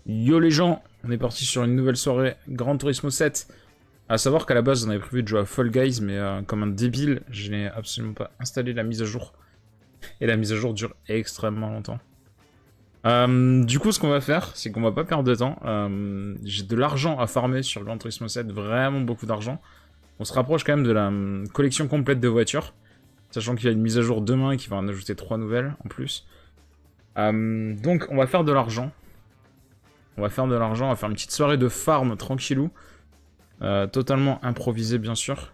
Yo les gens, on est parti sur une nouvelle soirée Gran Turismo 7. À savoir qu'à la base on avait prévu de jouer à Fall Guys, mais comme un débile, je n'ai absolument pas installé la mise à jour. Et la mise à jour dure extrêmement longtemps. Du coup, ce qu'on va faire, c'est qu'on va pas perdre de temps. J'ai de l'argent à farmer sur Gran Turismo 7, vraiment beaucoup d'argent. On se rapproche quand même de la collection complète de voitures. Sachant qu'il y a une mise à jour demain qui va en ajouter 3 nouvelles en plus. Donc on va faire de l'argent. On va faire une petite soirée de farm tranquillou. Totalement improvisé bien sûr.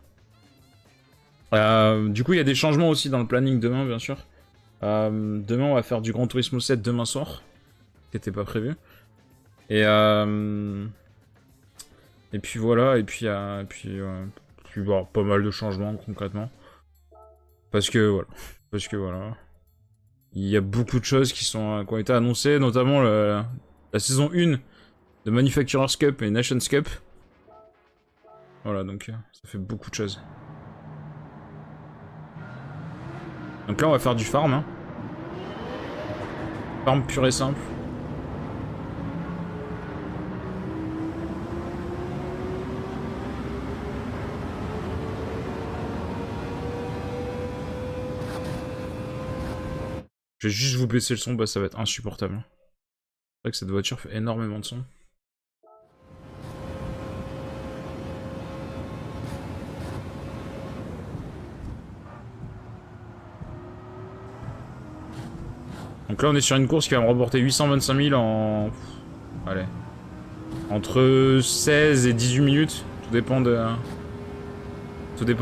Du coup il y a des changements aussi dans le planning demain bien sûr. Demain on va faire du Gran Turismo 7 demain soir. Qui n'était pas prévu. Et puis voilà, puis bon, pas mal de changements concrètement. Parce que voilà. Il y a beaucoup de choses qui ont été annoncées, notamment la saison 1 de Manufacturers Cup et Nations Cup. Voilà, donc ça fait beaucoup de choses. Donc là, on va faire du farm. Hein. Farm pur et simple. Je vais juste vous baisser le son, bah ça va être insupportable. C'est vrai que cette voiture fait énormément de son. Donc là, on est sur une course qui va me rapporter 825 000 en... Allez. Entre 16 et 18 minutes. Tout dépend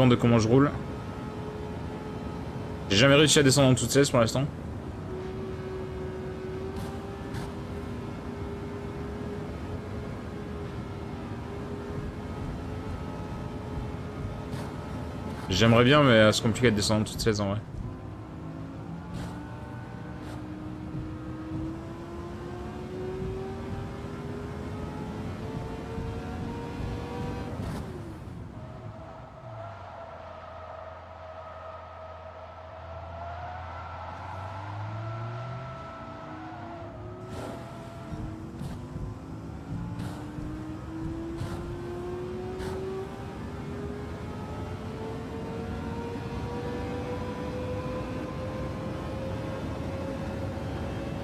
de comment je roule. J'ai jamais réussi à descendre en dessous de 16 pour l'instant. J'aimerais bien, mais c'est compliqué de descendre en dessous de 16 en vrai.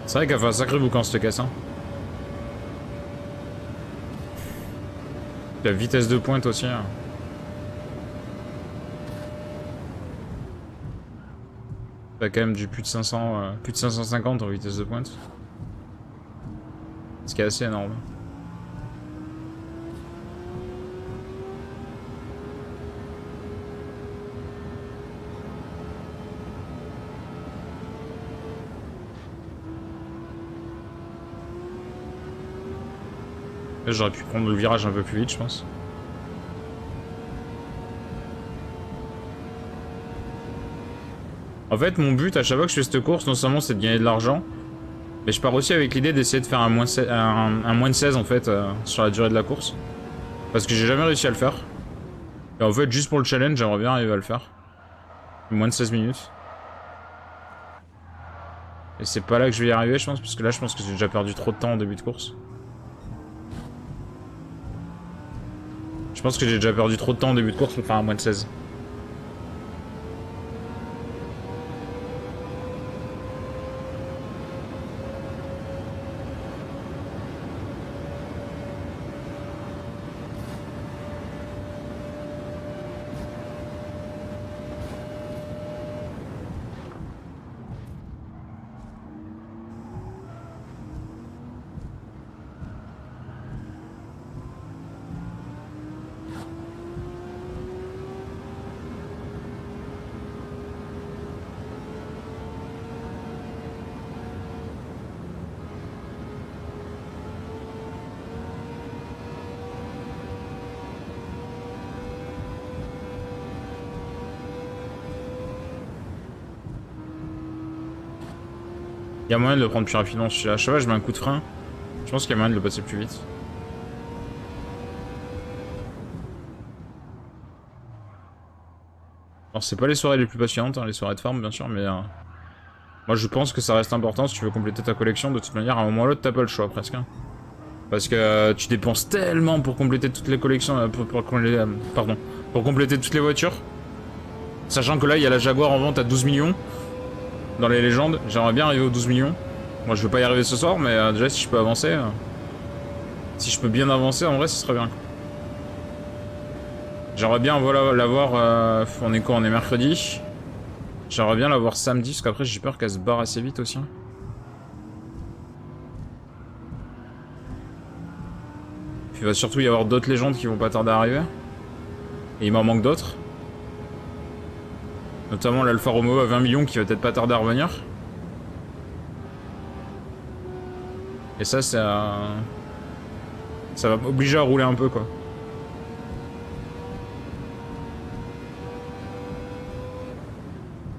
C'est vrai qu'elle fait un sacré boucan cette caisse. Hein. La vitesse de pointe aussi. Hein. T'as quand même du plus de 500, plus de 550 en vitesse de pointe. Ce qui est assez énorme. J'aurais pu prendre le virage un peu plus vite, je pense. En fait, mon but à chaque fois que je fais cette course, non seulement c'est de gagner de l'argent, mais je pars aussi avec l'idée d'essayer de faire un moins de 16 en fait sur la durée de la course. Parce que j'ai jamais réussi à le faire. Et en fait, juste pour le challenge, j'aimerais bien arriver à le faire. Moins de 16 minutes. Et c'est pas là que je vais y arriver, je pense, parce que là, je pense que j'ai déjà perdu trop de temps en début de course. Je pense que j'ai déjà perdu trop de temps en début de course pour faire un moins de 16. Il y a moyen de le prendre plus rapidement. À chaque fois, je mets un coup de frein. Je pense qu'il y a moyen de le passer plus vite. Alors, c'est pas les soirées les plus passionnantes, hein, les soirées de farm, bien sûr, mais moi je pense que ça reste important si tu veux compléter ta collection. De toute manière, à un moment ou l'autre, t'as pas le choix presque. Hein. Parce que tu dépenses tellement pour compléter toutes les collections, pardon, pour compléter toutes les voitures. Sachant que là, il y a la Jaguar en vente à 12 millions. Dans les légendes, j'aimerais bien arriver aux 12 millions. Moi, je vais pas y arriver ce soir, mais déjà, si je peux avancer... si je peux bien avancer, en vrai, ce serait bien. J'aimerais bien, voilà, l'avoir... on est quoi? On est mercredi. J'aimerais bien l'avoir samedi, parce qu'après, j'ai peur qu'elle se barre assez vite aussi. Puis il va surtout y avoir d'autres légendes qui vont pas tarder à arriver. Et il m'en manque d'autres. Notamment l'Alfa Romeo à 20 millions qui va peut-être pas tarder à revenir. Et ça, c'est ça va m'obliger à rouler un peu, quoi.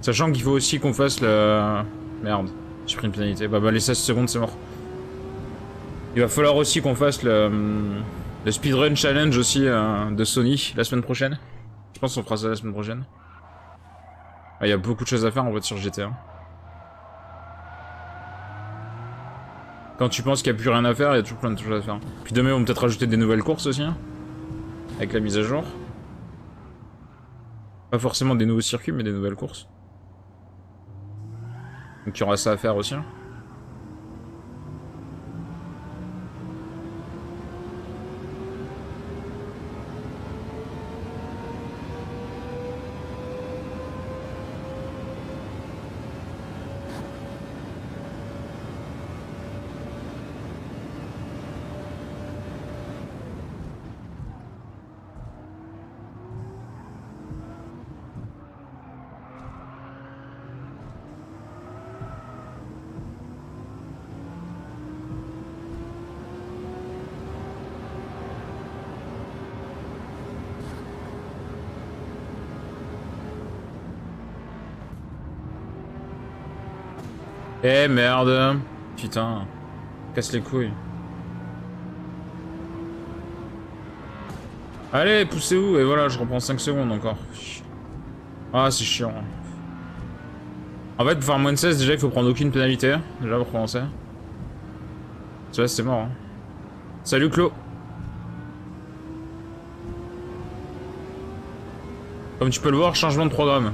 Sachant qu'il faut aussi qu'on fasse le... Merde, j'ai pris une pénalité. Bah les 16 secondes, c'est mort. Il va falloir aussi qu'on fasse le speedrun challenge aussi de Sony la semaine prochaine. Je pense qu'on fera ça la semaine prochaine. Il y a beaucoup de choses à faire en voiture GTA. Quand tu penses qu'il n'y a plus rien à faire, il y a toujours plein de choses à faire. Puis demain, on va peut-être rajouter des nouvelles courses aussi. Hein, avec la mise à jour. Pas forcément des nouveaux circuits, mais des nouvelles courses. Donc il y aura ça à faire aussi. Hein. Eh merde. Putain. Casse les couilles. Allez, poussez-vous. Et voilà, je reprends 5 secondes encore. Ah, c'est chiant. En fait, pour faire moins de 16, déjà, il faut prendre aucune pénalité. Déjà, pour commencer. Tu vois, c'est mort. Hein. Salut, Clo. Comme tu peux le voir, changement de programme.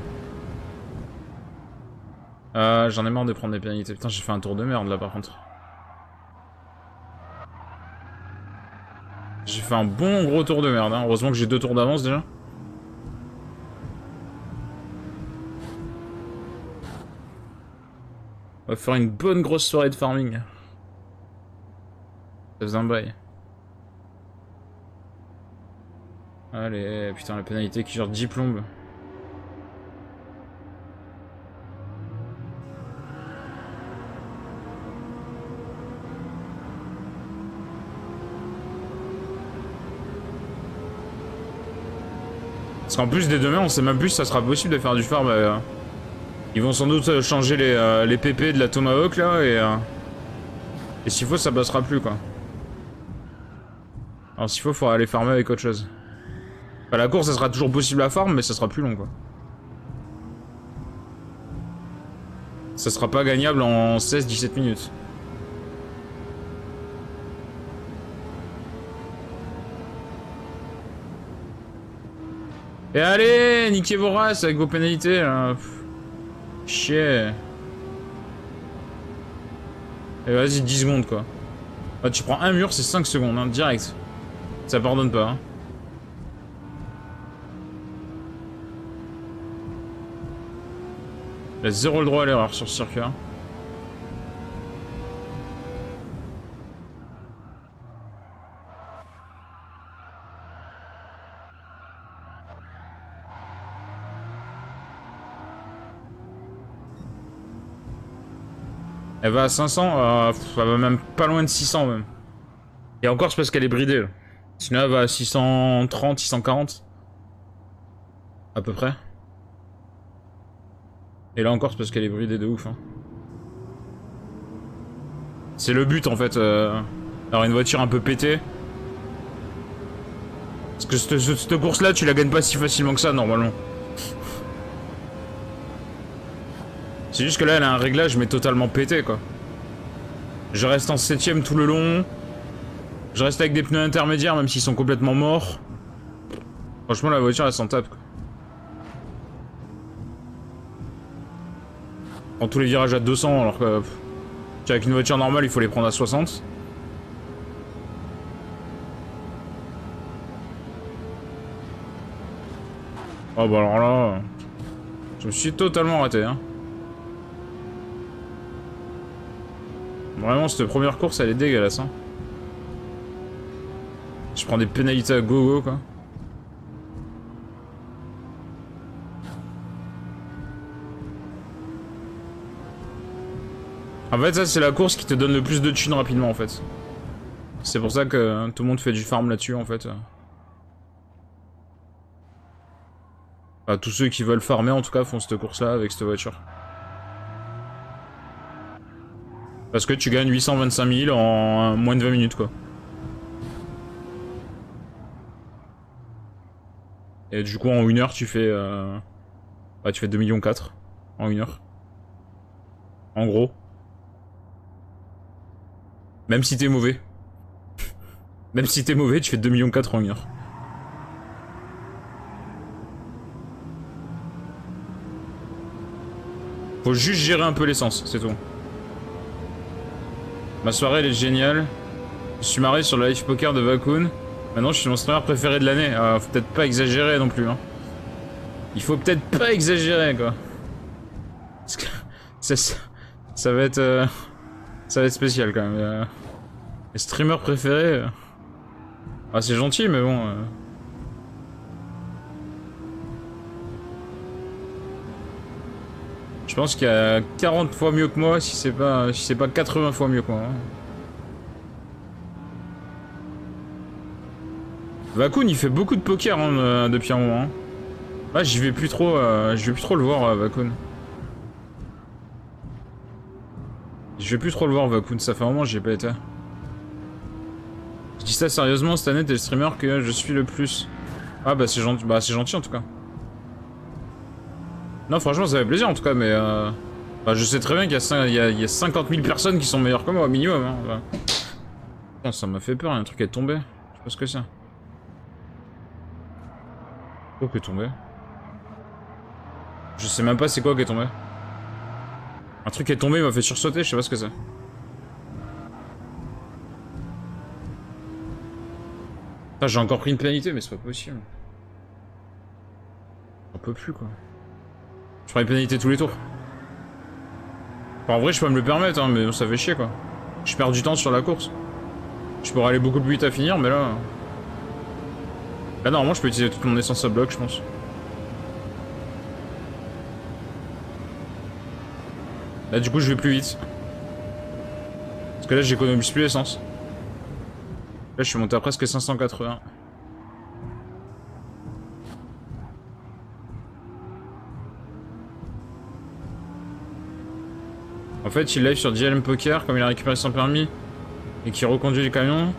J'en ai marre de prendre des pénalités. Putain, j'ai fait un tour de merde là par contre. J'ai fait un bon gros tour de merde. Hein. Heureusement que j'ai 2 tours d'avance déjà. On va faire une bonne grosse soirée de farming. Ça faisait un bail. Allez, putain, la pénalité qui genre 10 plombes. Parce qu'en plus, dès demain, on sait même plus si ça sera possible de faire du farm. Ils vont sans doute changer les PP de la Tomahawk là et s'il faut, ça passera plus quoi. Alors s'il faut, faudra aller farmer avec autre chose. Enfin, la course, ça sera toujours possible à farm, mais ça sera plus long quoi. Ça sera pas gagnable en 16-17 minutes. Et allez, niquez vos races avec vos pénalités là. Chier. Et vas-y, 10 secondes quoi. Ah, tu prends un mur, c'est 5 secondes, hein, direct. Ça pardonne pas. Hein. Il a 0 le droit à l'erreur sur ce circuit. Hein. Elle va à 500, elle va même pas loin de 600 même. Et encore, c'est parce qu'elle est bridée. Là. Sinon, elle va à 630, 640. À peu près. Et là encore, c'est parce qu'elle est bridée de ouf. Hein. C'est le but en fait, d'avoir une voiture un peu pétée. Parce que cette course-là, tu la gagnes pas si facilement que ça, normalement. C'est juste que là, elle a un réglage, mais totalement pété, quoi. Je reste en 7ème tout le long. Je reste avec des pneus intermédiaires, même s'ils sont complètement morts. Franchement, la voiture, elle s'en tape, quoi. Prends tous les virages à 200, alors que... Avec une voiture normale, il faut les prendre à 60. Oh bah alors là... Je me suis totalement raté, hein. Vraiment, cette première course, elle est dégueulasse, hein. Je prends des pénalités à gogo, quoi. En fait, ça, c'est la course qui te donne le plus de thunes rapidement, en fait. C'est pour ça que tout le monde fait du farm là-dessus, en fait. Enfin, tous ceux qui veulent farmer, en tout cas, font cette course-là avec cette voiture. Parce que tu gagnes 825 000 en moins de 20 minutes, quoi. Et du coup, en 1 heure, tu fais... Bah, tu fais 2,4 millions en 1 heure. En gros. Même si t'es mauvais. Même si t'es mauvais, tu fais 2,4 millions en 1 heure. Faut juste gérer un peu l'essence, c'est tout. Ma soirée, elle est géniale. Je suis marré sur le live poker de Vakoun. Maintenant, je suis mon streamer préféré de l'année. Faut peut-être pas exagérer non plus, hein. Il faut peut-être pas exagérer, quoi. Parce que ça va être... ça va être spécial, quand même. Les streamers préférés... Ah, c'est gentil, mais bon... Je pense qu'il y a 40 fois mieux que moi, si c'est pas 80 fois mieux que moi. Hein. Vakoun, il fait beaucoup de poker hein, depuis un moment. Hein. Là, j'y vais plus trop, le voir, Vakoun. Je vais plus trop le voir, Vakoun, ça fait un moment que j'y ai pas été. Je dis ça sérieusement, cette année, t'es le streamer que je suis le plus. Ah bah c'est gentil en tout cas. Non, franchement, ça fait plaisir en tout cas, mais bah, je sais très bien qu'il y a 50 000 personnes qui sont meilleures que moi au minimum. Hein, bah. Putain, ça m'a fait peur, il y a un truc qui est tombé. Je sais pas ce que c'est. Quoi qui est tombé? Je sais même pas c'est quoi qui est tombé. Un truc qui est tombé, il m'a fait sursauter, je sais pas ce que c'est. J'ai encore pris une pénalité, mais c'est pas possible. J'en peux plus, quoi. Je prends une pénalité tous les tours. Enfin, en vrai, je peux me le permettre, hein, mais ça fait chier, quoi. Je perds du temps sur la course. Je pourrais aller beaucoup plus vite à finir, mais là... Là, normalement, je peux utiliser toute mon essence à bloc, je pense. Là, du coup, je vais plus vite. Parce que là, j'économise plus l'essence. Là, je suis monté à presque 580. En fait, il live sur DLM Poker, comme il a récupéré son permis et qu'il reconduit le camion.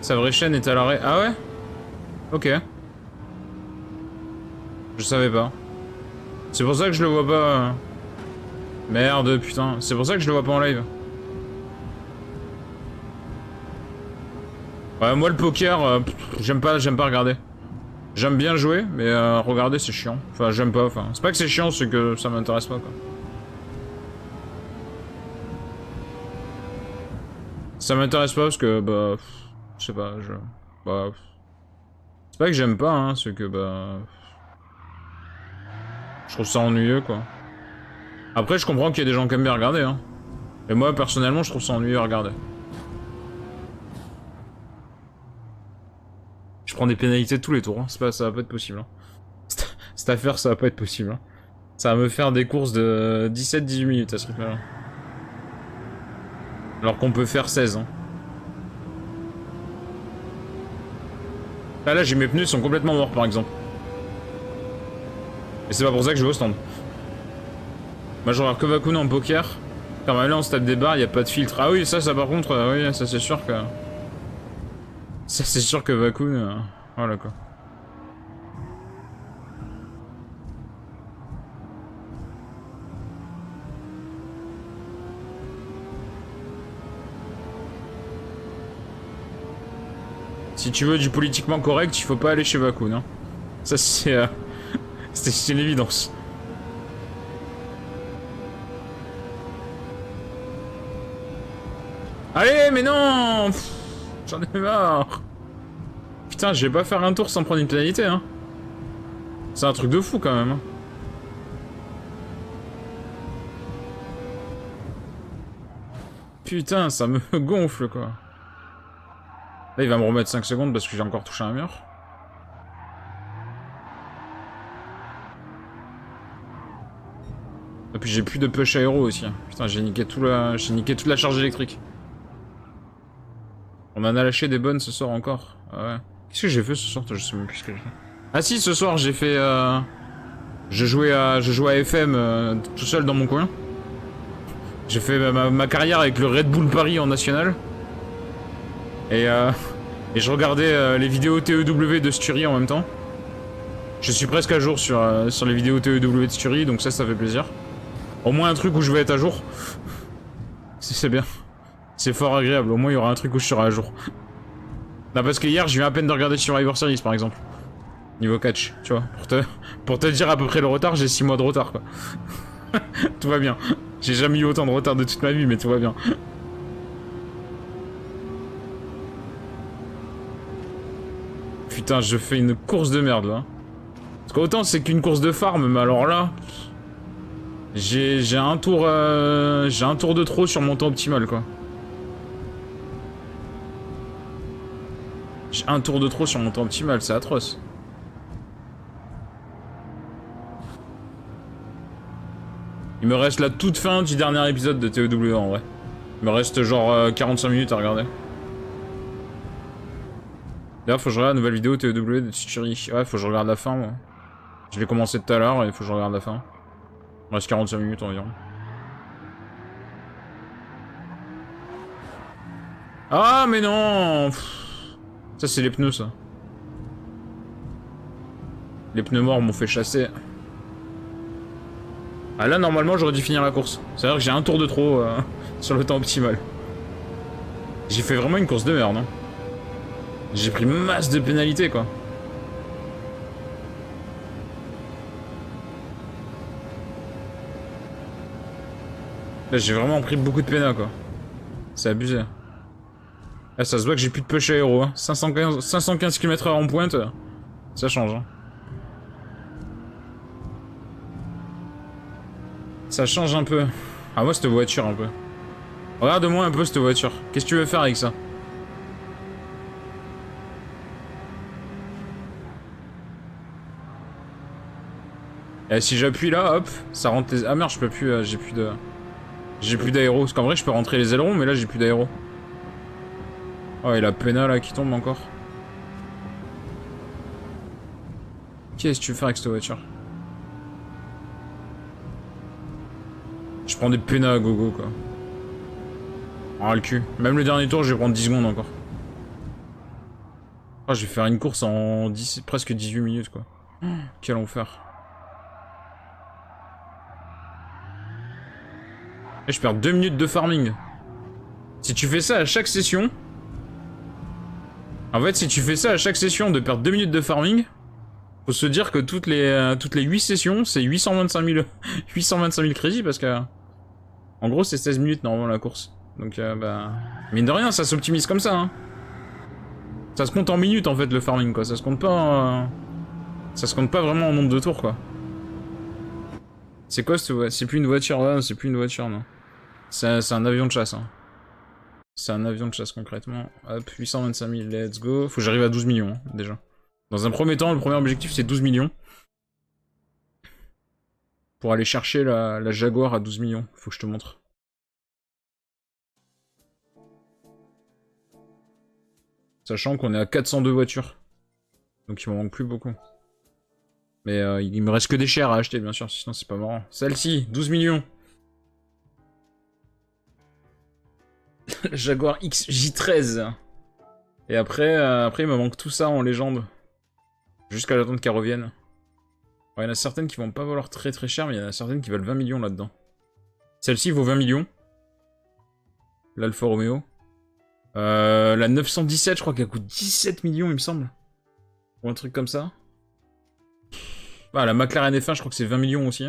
Sa vraie chaîne est à l'arrêt. Ah ouais? Ok. Je savais pas. C'est pour ça que je le vois pas. Merde, putain. C'est pour ça que je le vois pas en live. Ouais, moi le poker, j'aime pas regarder. J'aime bien jouer, mais regarder c'est chiant. Enfin, j'aime pas. Enfin, c'est pas que c'est chiant, c'est que ça m'intéresse pas, quoi. Ça m'intéresse pas parce que, bah... Je sais pas, bah... C'est pas que j'aime pas, hein, c'est que, bah... Je trouve ça ennuyeux, quoi. Après, je comprends qu'il y a des gens qui aiment bien regarder, hein. Et moi, personnellement, je trouve ça ennuyeux à regarder. Je prends des pénalités tous les tours, hein. Ça va pas être possible, hein. Cette affaire, ça va pas être possible, hein. Ça va me faire des courses de 17-18 minutes à ce rythme-là. Alors qu'on peut faire 16, hein. Ah là, j'ai mes pneus, ils sont complètement morts, par exemple. Et c'est pas pour ça que je vais au stand. Moi, je regarde que Vakoun en poker. Quand même, là, on se tape des barres, y a pas de filtre. Ah oui, ça par contre, oui, ça c'est sûr que... Ça c'est sûr que Vakoun... Voilà, quoi. Si tu veux du politiquement correct, il faut pas aller chez Bakun, hein. Ça, c'est... c'est une évidence. Allez, mais non! J'en ai marre. Putain, je vais pas faire un tour sans prendre une pénalité, hein. C'est un truc de fou, quand même, hein. Putain, ça me gonfle, quoi. Là, il va me remettre 5 secondes parce que j'ai encore touché un mur. Et puis j'ai plus de push aéro aussi. Putain, j'ai niqué toute la charge électrique. On en a lâché des bonnes ce soir encore. Ah ouais. Qu'est-ce que j'ai fait ce soir? Je sais même plus ce que j'ai fait. Ah si, ce soir j'ai fait... Je jouais à FM tout seul dans mon coin. J'ai fait ma carrière avec le Red Bull Paris en national. Et je regardais les vidéos TEW de Sturi en même temps. Je suis presque à jour sur les vidéos TEW de Sturi, donc ça fait plaisir. Au moins un truc où je vais être à jour. C'est bien. C'est fort agréable, au moins il y aura un truc où je serai à jour. Non, parce que hier je viens à peine de regarder Survivor Series par exemple. Niveau catch, tu vois. Pour te dire à peu près le retard, j'ai 6 mois de retard quoi. Tout va bien. J'ai jamais eu autant de retard de toute ma vie, mais tout va bien. Putain, je fais une course de merde là. Parce qu'autant c'est qu'une course de farm, mais alors là... J'ai un tour de trop sur mon temps optimal quoi. J'ai un tour de trop sur mon temps optimal, c'est atroce. Il me reste la toute fin du dernier épisode de TEW en vrai. Il me reste genre 45 minutes à regarder. D'ailleurs, faut que je regarde la nouvelle vidéo TEW de Tchuri. Ouais, faut que je regarde la fin moi. Je l'ai commencé tout à l'heure et il faut que je regarde la fin. Il me reste 45 minutes environ. Ah mais non! Ça c'est les pneus ça. Les pneus morts m'ont fait chasser. Ah là normalement j'aurais dû finir la course. C'est-à-dire que j'ai un tour de trop sur le temps optimal. J'ai fait vraiment une course de merde, hein. J'ai pris masse de pénalités quoi. Là j'ai vraiment pris beaucoup de pénal quoi. C'est abusé. Là ça se voit que j'ai plus de push aéro, hein. 515 km/h en pointe, ça change, hein. Ça change un peu. Ah moi cette voiture un peu. Regarde-moi un peu cette voiture. Qu'est-ce que tu veux faire avec ça? Et si j'appuie là, hop, ça rentre les... Ah merde, je peux plus, j'ai plus de... J'ai plus d'aéro. Parce qu'en vrai je peux rentrer les ailerons, mais là j'ai plus d'aéro. Oh et la pena là qui tombe encore. Qu'est-ce que tu veux faire avec cette voiture? Je prends des penas à gogo quoi. Ah le cul. Même le dernier tour je vais prendre 10 secondes encore. Oh, je vais faire une course en presque 18 minutes quoi. Oh, quel enfer. Et je perds 2 minutes de farming. Si tu fais ça à chaque session... En fait si tu fais ça à chaque session de perdre 2 minutes de farming... Faut se dire que toutes les 8 sessions c'est 825 000 crédits parce que... En gros c'est 16 minutes normalement la course. Donc bah... Mine de rien ça s'optimise comme ça hein. Ça se compte en minutes en fait le farming quoi, ça se compte pas... Ça se compte pas vraiment en nombre de tours quoi. C'est quoi cette voiture? C'est plus une voiture là, c'est plus une voiture non. C'est un avion de chasse hein. C'est un avion de chasse concrètement. Hop, 825 000, let's go. Faut que j'arrive à 12 millions hein, déjà. Dans un premier temps, le premier objectif c'est 12 millions. Pour aller chercher la Jaguar à 12 millions. Faut que je te montre. Sachant qu'on est à 402 voitures. Donc il m'en manque plus beaucoup. Mais il me reste que des chairs à acheter bien sûr, sinon c'est pas marrant. Celle-ci, 12 millions. Jaguar XJ13. Et après il me manque tout ça en légende. Jusqu'à l'attendre qu'elle revienne. Il y en a certaines qui vont pas valoir très très cher, mais il y en a certaines qui valent 20 millions là-dedans. Celle-ci vaut 20 millions. L'Alfa Romeo. La 917, je crois qu'elle coûte 17 millions, il me semble. Ou un truc comme ça. Ah, la McLaren F1, je crois que c'est 20 millions aussi.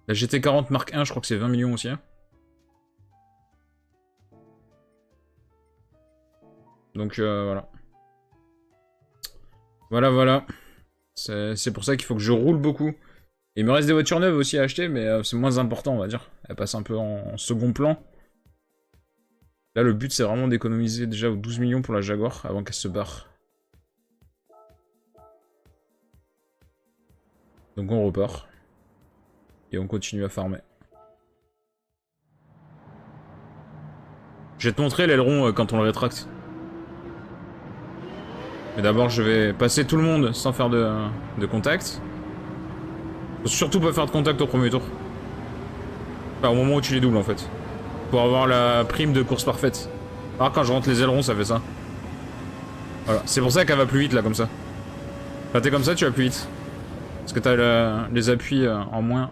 La GT40 Mark 1, je crois que c'est 20 millions aussi. Donc voilà. Voilà. C'est pour ça qu'il faut que je roule beaucoup. Il me reste des voitures neuves aussi à acheter, mais c'est moins important, on va dire. Elles passent un peu en second plan. Là, le but, c'est vraiment d'économiser déjà aux 12 millions pour la Jaguar avant qu'elle se barre. Donc on repart. Et on continue à farmer. Je vais te montrer l'aileron quand on le rétracte. Mais d'abord, je vais passer tout le monde sans faire de contact. Faut surtout pas faire de contact au premier tour. Enfin, au moment où tu les doubles, en fait. Pour avoir la prime de course parfaite. Alors quand je rentre les ailerons, ça fait ça. Voilà. C'est pour ça qu'elle va plus vite, là, comme ça. Quand t'es comme ça, tu vas plus vite. Parce que t'as les appuis en moins.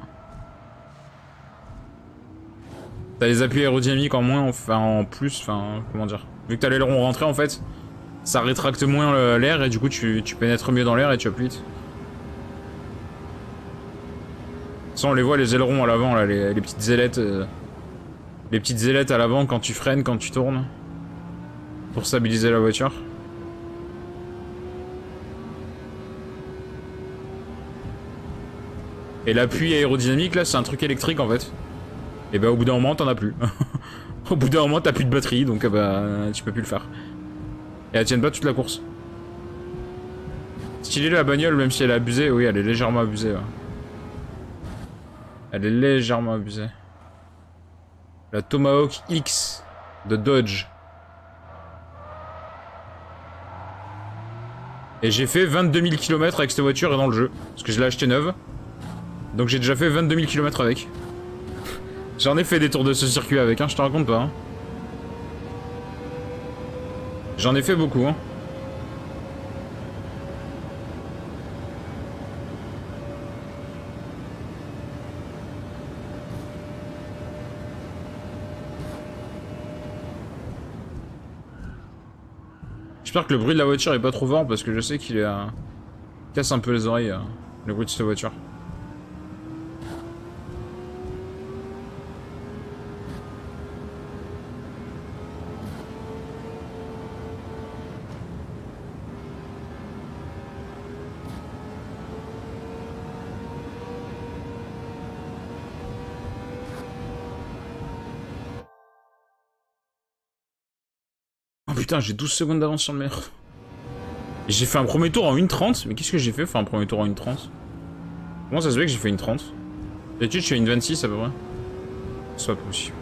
T'as les appuis aérodynamiques en moins, enfin en plus, enfin, comment dire. Vu que t'as l'aileron rentré, en fait, ça rétracte moins l'air et du coup tu pénètres mieux dans l'air et tu vas plus vite. Ça, on les voit, les ailerons à l'avant, là, les petites ailettes. Les petites ailettes à l'avant quand tu freines, quand tu tournes. Pour stabiliser la voiture. Et l'appui aérodynamique, là, c'est un truc électrique, en fait. Et bah, au bout d'un moment, t'en as plus. Au bout d'un moment, t'as plus de batterie, donc bah, tu peux plus le faire. Et elle tienne pas toute la course. Stylée la bagnole, même si elle est abusée. Oui, elle est légèrement abusée. Ouais. Elle est légèrement abusée. La Tomahawk X de Dodge. Et j'ai fait 22 000 km avec cette voiture dans le jeu. Parce que je l'ai acheté neuve. Donc j'ai déjà fait 22 000 km avec. J'en ai fait des tours de ce circuit avec, hein, je te raconte pas. Hein. J'en ai fait beaucoup, hein. J'espère que le bruit de la voiture est pas trop fort parce que je sais qu'il est casse un peu les oreilles, le bruit de cette voiture. Oh putain, j'ai 12 secondes d'avance sur le meilleur. J'ai fait un premier tour en 1,30. Mais qu'est-ce que j'ai fait faire un premier tour en 1,30? Comment ça se fait que j'ai fait 1,30? D'habitude, je fais 1,26 à peu près. C'est pas possible.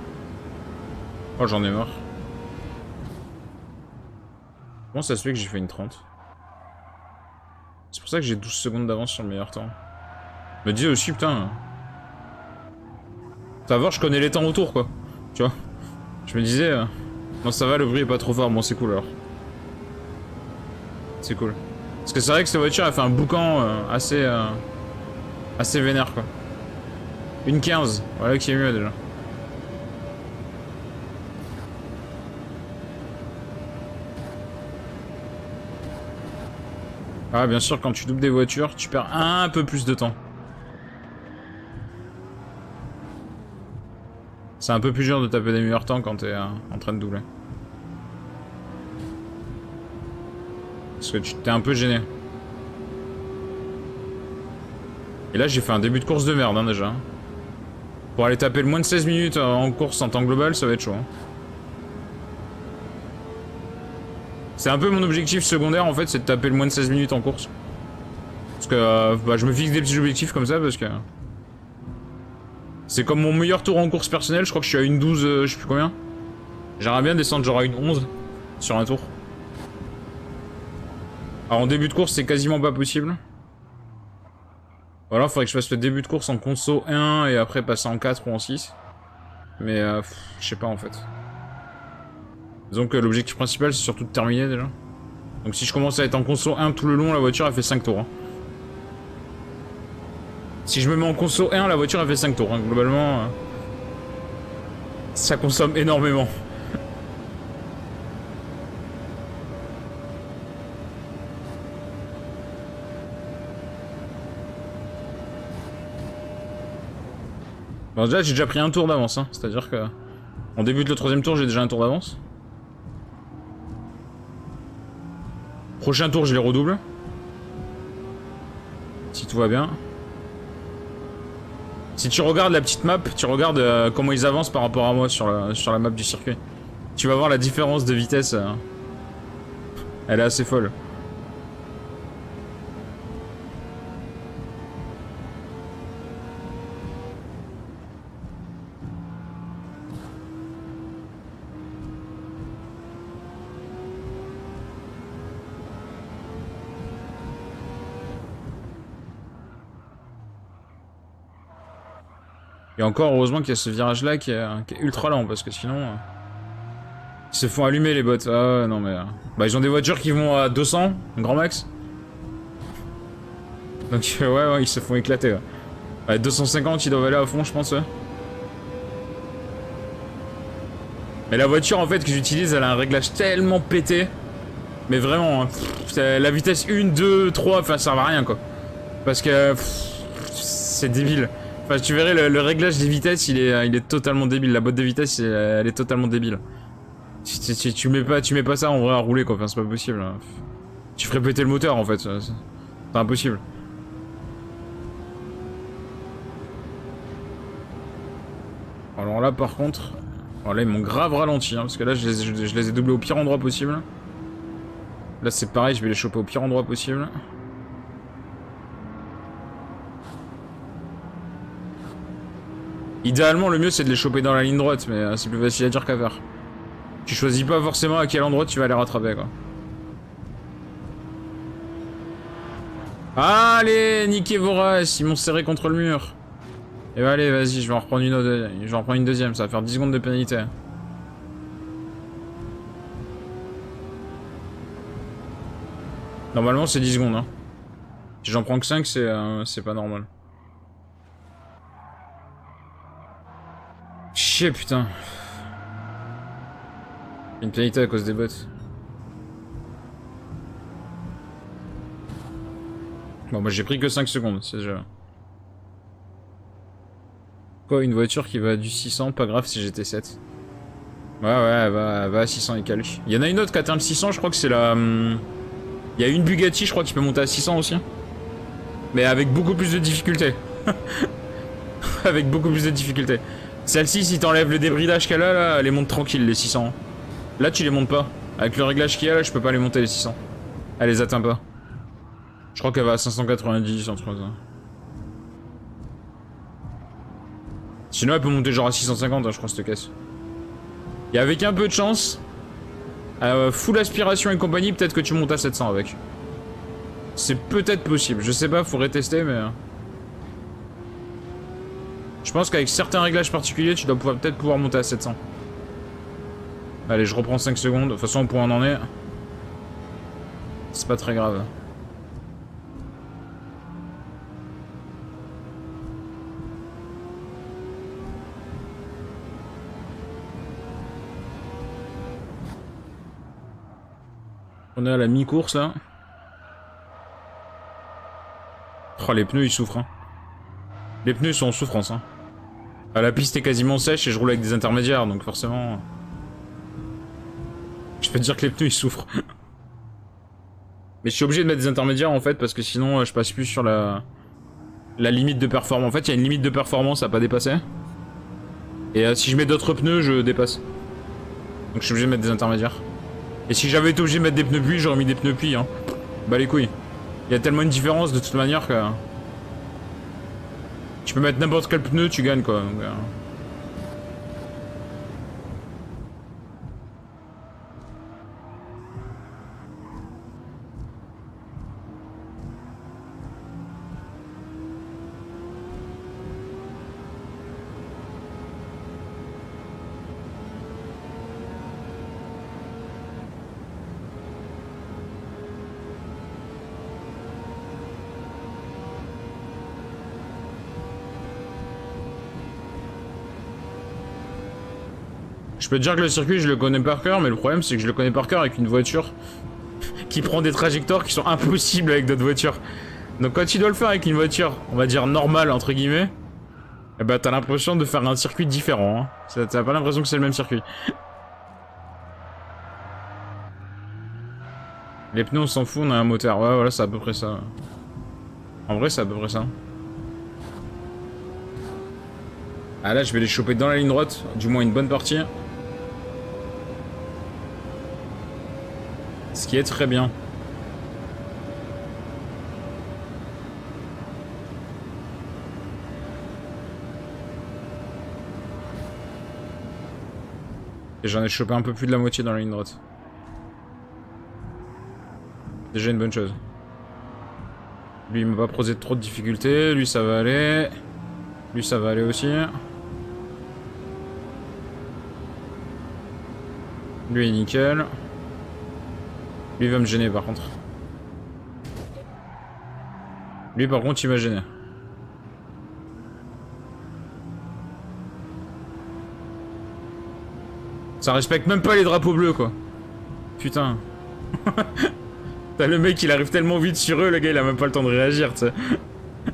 Oh, j'en ai marre. Comment ça se fait que j'ai fait 1,30? C'est pour ça que j'ai 12 secondes d'avance sur le meilleur temps. Je me disais aussi, putain. Ça va voir, je connais les temps autour, quoi. Tu vois? Je me disais. Non, ça va, le bruit est pas trop fort. Bon, c'est cool alors. C'est cool. Parce que c'est vrai que cette voiture a fait un boucan assez vénère, quoi. 1,15. Voilà qui est mieux déjà. Ah, bien sûr, quand tu doubles des voitures, tu perds un peu plus de temps. C'est un peu plus dur de taper des meilleurs temps quand t'es en train de doubler. Parce que tu t'es un peu gêné. Et là, j'ai fait un début de course de merde, hein, déjà. Pour aller taper le moins de 16 minutes en course en temps global, ça va être chaud. Hein. C'est un peu mon objectif secondaire, en fait, c'est de taper le moins de 16 minutes en course. Parce que bah, je me fixe des petits objectifs comme ça, parce que... C'est comme mon meilleur tour en course personnelle, je crois que je suis à une 12, je sais plus combien. J'aimerais bien descendre genre à une 11 sur un tour. Alors en début de course, c'est quasiment pas possible. Voilà, faudrait que je fasse le début de course en conso 1 et après passer en 4 ou en 6. Mais je sais pas en fait. Disons que l'objectif principal c'est surtout de terminer déjà. Donc si je commence à être en conso 1 tout le long, la voiture elle fait 5 tours. Hein. Si je me mets en conso 1, la voiture elle fait 5 tours. Hein. Globalement, ça consomme énormément. Bon, déjà, j'ai déjà pris un tour d'avance, hein. C'est-à-dire que... On débute le 3ème tour, j'ai déjà un tour d'avance. Prochain tour, je les redouble. Si tout va bien. Si tu regardes la petite map, tu regardes comment ils avancent par rapport à moi sur la map du circuit. Tu vas voir la différence de vitesse. Elle est assez folle. Et encore, heureusement qu'il y a ce virage-là qui est ultra lent, parce que sinon... Ils se font allumer les bots. Ah ouais, non mais... Bah ils ont des voitures qui vont à 200, grand max. Donc ouais, ils se font éclater. Ouais. À 250, ils doivent aller à fond, je pense. Ouais. Mais la voiture, en fait, que j'utilise, elle a un réglage tellement pété. Mais vraiment, hein, la vitesse 1, 2, 3, enfin ça sert à rien, quoi. Parce que... c'est débile. Enfin, tu verrais, le réglage des vitesses, il est totalement débile. La boîte de vitesse, elle est totalement débile. Tu mets pas ça en vrai à rouler, quoi. Enfin, c'est pas possible. Hein. Tu ferais péter le moteur, en fait. C'est impossible. Alors là, par contre... Alors là, ils m'ont grave ralenti, hein, parce que là, je les ai doublés au pire endroit possible. Là, c'est pareil, je vais les choper au pire endroit possible. Idéalement, le mieux c'est de les choper dans la ligne droite, mais c'est plus facile à dire qu'à faire. Tu choisis pas forcément à quel endroit tu vas les rattraper, quoi. Allez, niquez vos races, ils m'ont serré contre le mur. Et bah allez, vas-y, je vais en reprendre une autre, je vais en reprendre une deuxième, ça va faire 10 secondes de pénalité. Normalement, c'est 10 secondes, hein. Si j'en prends que 5, c'est pas normal. Chier, putain. Une pénalité à cause des bots. Bon, moi j'ai pris que 5 secondes, c'est déjà... Quoi, une voiture qui va à du 600, pas grave si j'étais 7. Ouais, elle va à 600 et calque. Il y en a une autre qui atteint le 600, je crois que c'est la... Il y a une Bugatti, je crois, qui peut monter à 600 aussi. Mais avec beaucoup plus de difficultés. Avec beaucoup plus de difficultés. Celle-ci, si t'enlèves le débridage qu'elle a, là, elle les monte tranquille, les 600. Là, tu les montes pas. Avec le réglage qu'il y a, là, je peux pas les monter, les 600. Elle les atteint pas. Je crois qu'elle va à 590, entre ça. Sinon, elle peut monter genre à 650, hein, je crois, cette caisse. Et avec un peu de chance, full aspiration et compagnie, peut-être que tu montes à 700 avec. C'est peut-être possible, je sais pas, faudrait tester, mais... Je pense qu'avec certains réglages particuliers, tu dois peut-être pouvoir monter à 700. Allez, je reprends 5 secondes. De toute façon, pour en est. C'est pas très grave. On est à la mi-course, là. Oh, les pneus, ils souffrent, hein. Les pneus sont en souffrance, hein. Ah, la piste est quasiment sèche et je roule avec des intermédiaires, donc forcément... Je peux te dire que les pneus, ils souffrent. Mais je suis obligé de mettre des intermédiaires, en fait, parce que sinon, je passe plus sur la limite de performance. En fait, il y a une limite de performance à pas dépasser. Et si je mets d'autres pneus, je dépasse. Donc je suis obligé de mettre des intermédiaires. Et si j'avais été obligé de mettre des pneus pluie, j'aurais mis des pneus pluie, hein. Bah les couilles. Il y a tellement une différence de toute manière que... Tu peux mettre n'importe quel pneu, tu gagnes, quoi. Donc, Je peux te dire que le circuit, je le connais par cœur, mais le problème, c'est que je le connais par cœur avec une voiture qui prend des trajectoires qui sont impossibles avec d'autres voitures. Donc quand tu dois le faire avec une voiture, on va dire normale, entre guillemets, Eh bah t'as l'impression de faire un circuit différent, hein. T'as pas l'impression que c'est le même circuit. Les pneus on s'en fout, on a un moteur. Ouais voilà, c'est à peu près ça. En vrai c'est à peu près ça. Ah là je vais les choper dans la ligne droite, du moins une bonne partie. Ce qui est très bien. Et j'en ai chopé un peu plus de la moitié dans la ligne droite. Déjà une bonne chose. Lui il m'a pas posé trop de difficultés, lui ça va aller. Lui ça va aller aussi. Lui est nickel. Lui il va me gêner par contre. Lui par contre il m'a gêné. Ça respecte même pas les drapeaux bleus quoi. Putain. T'as le mec il arrive tellement vite sur eux, le gars il a même pas le temps de réagir, tu sais. Tu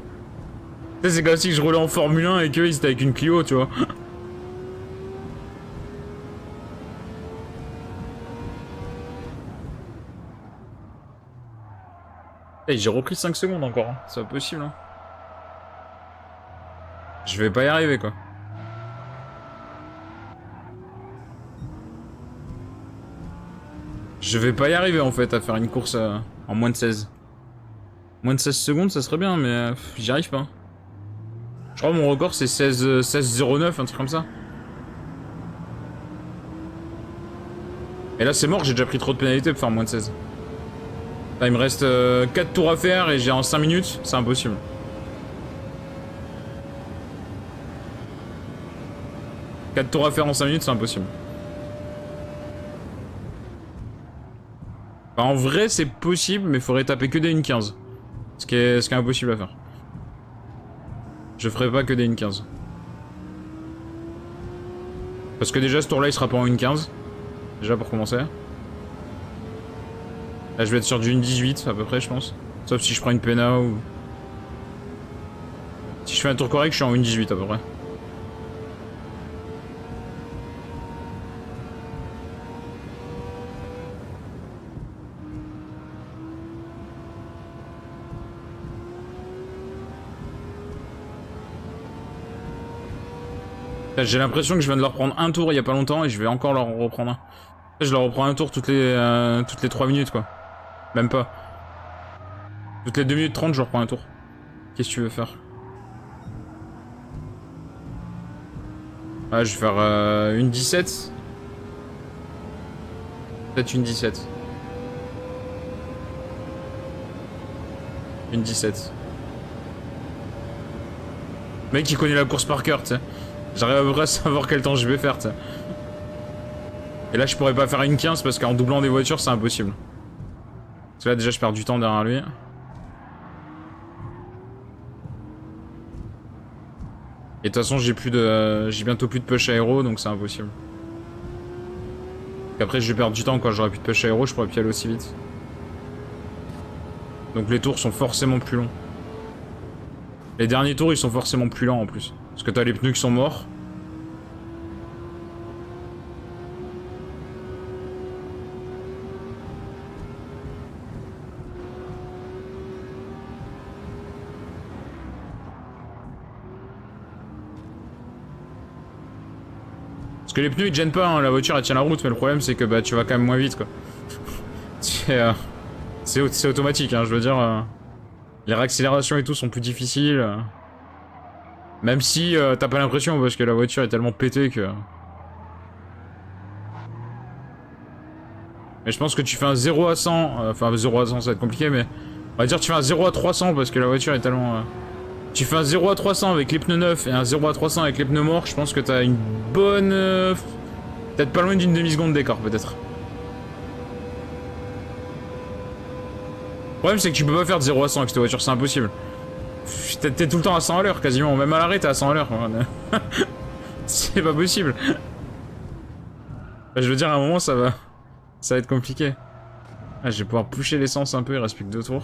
sais c'est comme si je roulais en Formule 1 et qu'eux ils étaient avec une Clio, tu vois. Hey, j'ai repris 5 secondes encore, hein. C'est pas possible, hein. Je vais pas y arriver, quoi. Je vais pas y arriver, en fait, à faire une course en moins de 16. Moins de 16 secondes, ça serait bien, mais j'y arrive pas. Je crois que mon record, c'est 16,09, un truc comme ça. Et là, c'est mort, j'ai déjà pris trop de pénalités pour faire moins de 16. Là, il me reste 4 tours à faire et j'ai en 5 minutes, c'est impossible. Quatre tours à faire en 5 minutes, c'est impossible. Enfin, en vrai, c'est possible, mais il faudrait taper que des 1.15. Ce qui est impossible à faire. Je ferai pas que des 1.15. Parce que déjà, ce tour-là, il sera pas en 1.15. Déjà, pour commencer. Là, je vais être sur du 1.18 à peu près, je pense. Sauf si je prends une péna ou... Si je fais un tour correct, je suis en 1.18 à peu près. J'ai l'impression que je viens de leur prendre un tour il y a pas longtemps et je vais encore leur reprendre un. Je leur reprends un tour toutes les 3 minutes quoi. Même pas. Toutes les 2 minutes 30 je reprends un tour. Qu'est-ce que tu veux faire? Ah je vais faire une 17. Peut-être une 17. Une 17. Le mec il connaît la course par cœur tu sais. J'arrive à peu près à savoir quel temps je vais faire tu sais. Et là je pourrais pas faire une 15 parce qu'en doublant des voitures c'est impossible. Parce que là déjà je perds du temps derrière lui. Et de toute façon j'ai bientôt plus de push aéro donc c'est impossible. Après je vais perdre du temps quand j'aurai plus de push aéro, je pourrais plus aller aussi vite. Donc les tours sont forcément plus longs. Les derniers tours ils sont forcément plus lents en plus. Parce que t'as les pneus qui sont morts. Parce que les pneus ils te gênent pas, hein. La voiture elle tient la route, mais le problème c'est que bah tu vas quand même moins vite quoi. C'est automatique, hein, je veux dire. Les réaccélérations et tout sont plus difficiles. Même si t'as pas l'impression parce que la voiture est tellement pétée que... Mais je pense que tu fais un 0 à 100, enfin 0 à 100 ça va être compliqué mais... On va dire tu fais un 0 à 300 parce que la voiture est tellement... Tu fais un 0 à 300 avec les pneus neufs et un 0 à 300 avec les pneus morts, je pense que t'as une bonne... Peut-être pas loin d'une demi-seconde d'écart peut-être. Le problème c'est que tu peux pas faire de 0 à 100 avec cette voiture, c'est impossible. T'es tout le temps à 100 à l'heure quasiment, même à l'arrêt t'es à 100 à l'heure. C'est pas possible. Je veux dire à un moment ça va être compliqué. Ah, je vais pouvoir pusher l'essence un peu, il reste plus que 2 tours.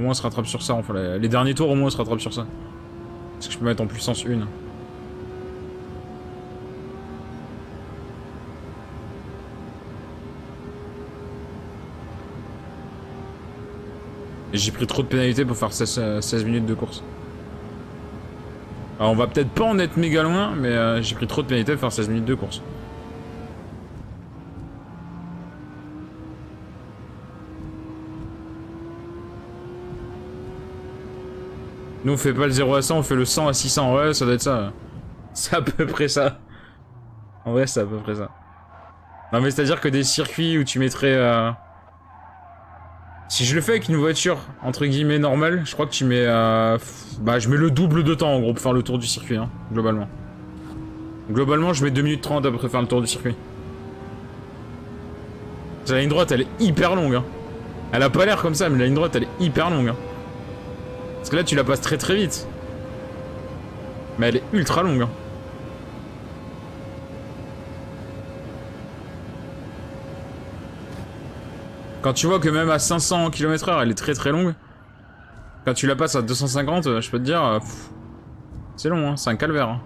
Au moins on se rattrape sur ça, enfin les derniers tours au moins on se rattrape sur ça. Est-ce que je peux mettre en puissance 1? Et j'ai pris trop de pénalités pour faire 16 minutes de course. Alors on va peut-être pas en être méga loin, mais j'ai pris trop de pénalités pour faire 16 minutes de course. Nous on fait pas le 0 à 100, on fait le 100 à 600, ouais ça doit être ça. C'est à peu près ça. En vrai c'est à peu près ça. Non mais c'est à dire que des circuits où tu mettrais... Si je le fais avec une voiture, entre guillemets, normale, je crois que tu mets... Bah je mets le double de temps en gros pour faire le tour du circuit, hein, globalement. Globalement je mets 2 minutes 30 après faire le tour du circuit. La ligne droite elle est hyper longue, hein. Elle a pas l'air comme ça, mais la ligne droite elle est hyper longue, hein. Parce que là tu la passes très très vite. Mais elle est ultra longue, hein. Quand tu vois que même à 500 km/h, elle est très très longue. Quand tu la passes à 250, je peux te dire... c'est long, hein, c'est un calvaire. Hein.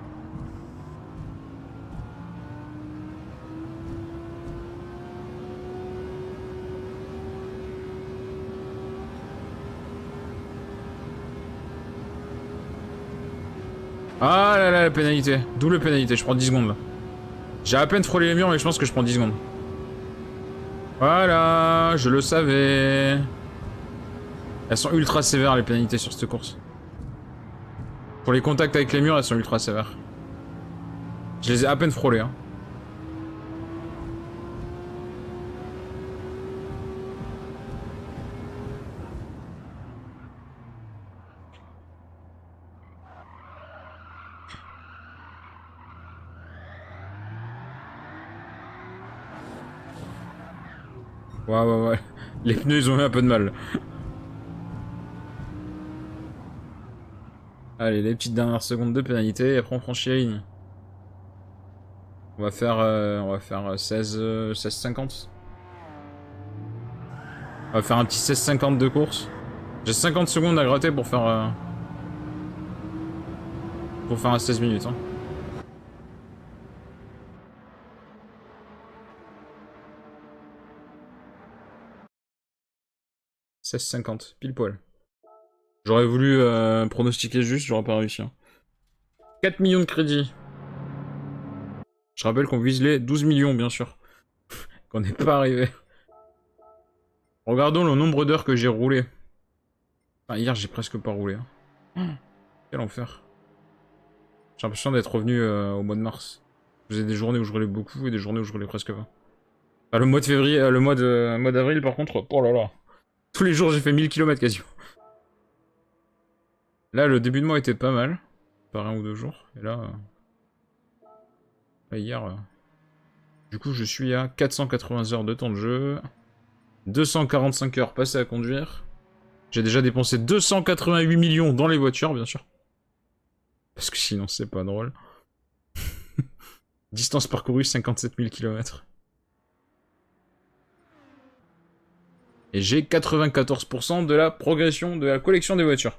Ah là là, la pénalité. Double pénalité, je prends 10 secondes là. J'ai à peine frôlé les murs, mais je pense que je prends 10 secondes. Voilà, je le savais. Elles sont ultra sévères les pénalités sur cette course. Pour les contacts avec les murs, elles sont ultra sévères. Je les ai à peine frôlées. Hein. Ouais. Les pneus ils ont eu un peu de mal. Allez, les petites dernières secondes de pénalité et après on franchit la ligne. On va faire 16,50. On va faire un petit 16,50 de course. J'ai 50 secondes à gratter pour faire un 16 minutes. Hein. « 16,50, pile poil. J'aurais voulu pronostiquer juste, j'aurais pas réussi. Hein. 4 millions de crédits. Je rappelle qu'on vise les 12 millions, bien sûr. Qu'on n'est pas arrivé. Regardons le nombre d'heures que j'ai roulé. Enfin, hier, j'ai presque pas roulé. Hein. Quel enfer. J'ai l'impression d'être revenu au mois de mars. Je faisais des journées où je roulais beaucoup et des journées où je roulais presque pas. Ah, le mois de février, le mois d'avril, par contre, oh là là. Tous les jours, j'ai fait 1000 km quasiment. Là, le début de mois était pas mal. Par 1 ou 2 jours. Et là... là hier... Du coup, je suis à 480 heures de temps de jeu. 245 heures passées à conduire. J'ai déjà dépensé 288 millions dans les voitures, bien sûr. Parce que sinon, c'est pas drôle. Distance parcourue, 57 000 km. Et j'ai 94% de la progression de la collection des voitures.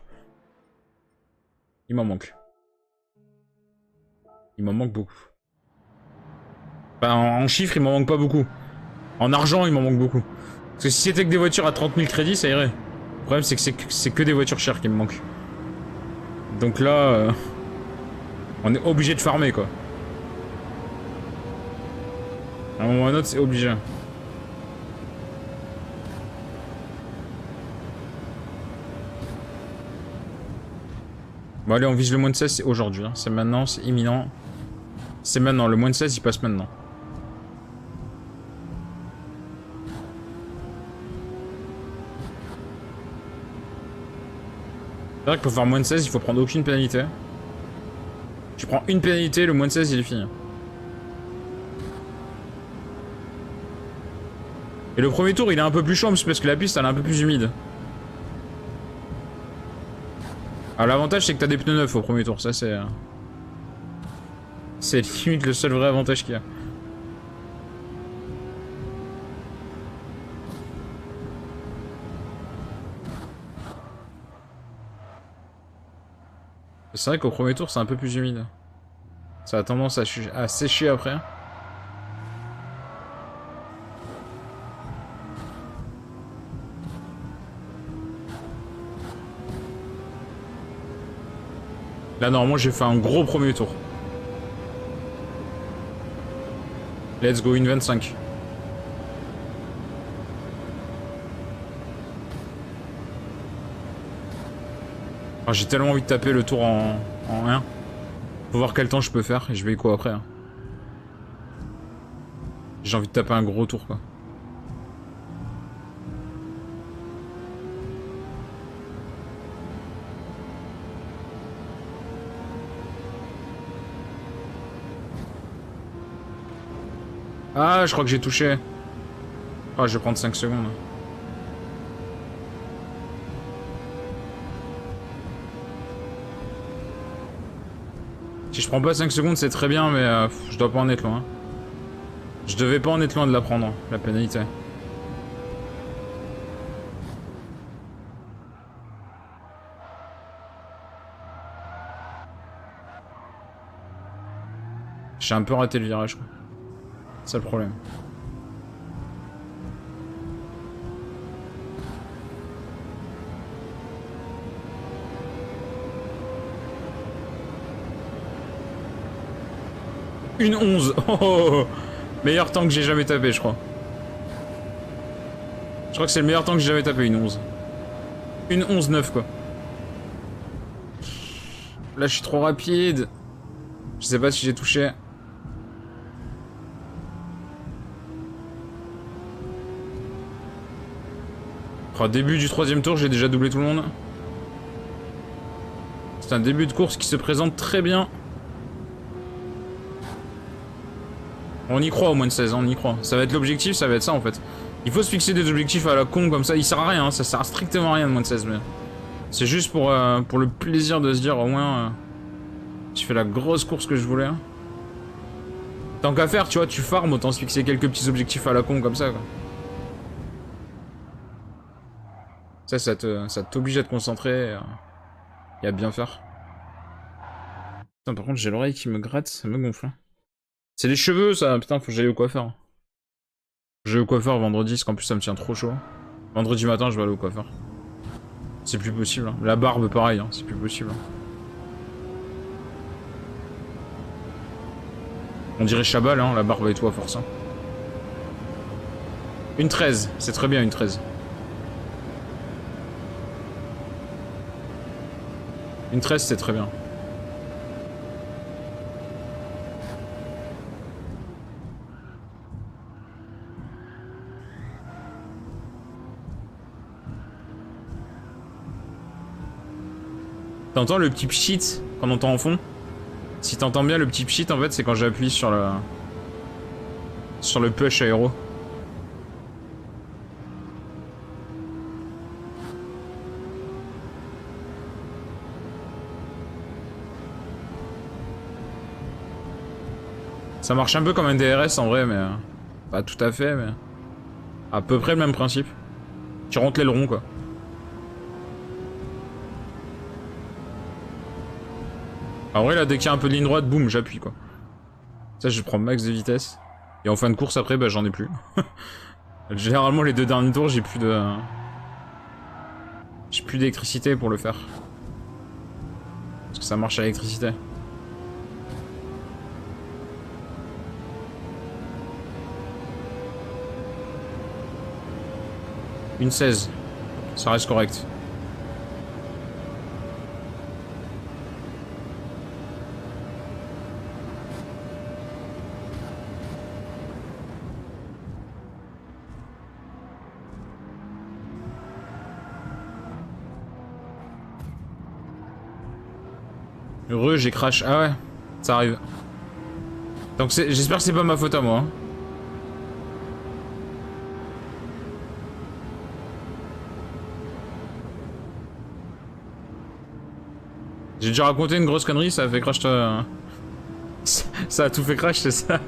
Il m'en manque. Il m'en manque beaucoup. Enfin, en chiffres, il m'en manque pas beaucoup. En argent, il m'en manque beaucoup. Parce que si c'était que des voitures à 30 000 crédits, ça irait. Le problème, c'est que c'est que des voitures chères qui me manquent. Donc là, on est obligé de farmer, quoi. À un moment ou à un autre, c'est obligé. Bon allez, on vise le moins de 16, c'est aujourd'hui. Hein. C'est maintenant, c'est imminent. C'est maintenant, le moins de 16, il passe maintenant. C'est vrai que pour faire moins de 16, il faut prendre aucune pénalité. Tu prends une pénalité, le moins de 16, il est fini. Et le premier tour, il est un peu plus chaud, parce que la piste, elle est un peu plus humide. Alors l'avantage, c'est que t'as des pneus neufs au premier tour, ça c'est... c'est limite le seul vrai avantage qu'il y a. C'est vrai qu'au premier tour, c'est un peu plus humide. Ça a tendance à sécher après. Là, normalement, j'ai fait un gros premier tour. Let's go, une 25. Ah, j'ai tellement envie de taper le tour en 1. Faut voir quel temps je peux faire et je vais écho après. Hein. J'ai envie de taper un gros tour, quoi. Ah, je crois que j'ai touché. Ah, je vais prendre 5 secondes. Si je prends pas 5 secondes, c'est très bien, mais je dois pas en être loin. Je devais pas en être loin de la prendre, la pénalité. J'ai un peu raté le virage, quoi. C'est ça le problème. Une 11. Oh, oh, oh. Meilleur temps que j'ai jamais tapé, je crois. Je crois que c'est le meilleur temps que j'ai jamais tapé, une 11. Une 11-9, quoi. Là, je suis trop rapide. Je sais pas si j'ai touché. Au début du 3ème tour, j'ai déjà doublé tout le monde. C'est un début de course qui se présente très bien. On y croit au moins de 16 ans, on y croit. Ça va être l'objectif, ça va être ça en fait. Il faut se fixer des objectifs à la con comme ça, il sert à rien, hein, ça sert à strictement à rien de moins de 16 mais... C'est juste pour le plaisir de se dire au moins... j'ai fait la grosse course que je voulais. Hein. Tant qu'à faire, tu vois, tu farmes, autant se fixer quelques petits objectifs à la con comme ça quoi. Ça t'oblige à te concentrer et à bien faire. Putain, par contre j'ai l'oreille qui me gratte, ça me gonfle. C'est les cheveux ça, putain faut que j'aille au coiffeur. Je vais au coiffeur vendredi, parce qu'en plus ça me tient trop chaud. Vendredi matin je vais aller au coiffeur. C'est plus possible. Hein. La barbe pareil, hein. C'est plus possible. Hein. On dirait Chabal, hein, la barbe et tout à force. Hein. Une 13, c'est très bien une 13. Une 13 c'est très bien. T'entends le petit pchit qu'on entend en fond? Si t'entends bien le petit pchit en fait c'est quand j'appuie sur le push aéro. Ça marche un peu comme un DRS en vrai mais... pas tout à fait mais... à peu près le même principe. Tu rentres l'aileron quoi. En vrai là dès qu'il y a un peu de ligne droite, boum, j'appuie quoi. Ça je prends max de vitesse. Et en fin de course après bah j'en ai plus. Généralement les 2 derniers tours j'ai plus de... j'ai plus d'électricité pour le faire. Parce que ça marche à l'électricité. Une 16. Ça reste correct. Heureux, j'ai crash. Ah ouais, ça arrive. Donc j'espère que c'est pas ma faute à moi. Hein. J'ai déjà raconté une grosse connerie, ça a fait crash... ça a tout fait crash, c'est ça.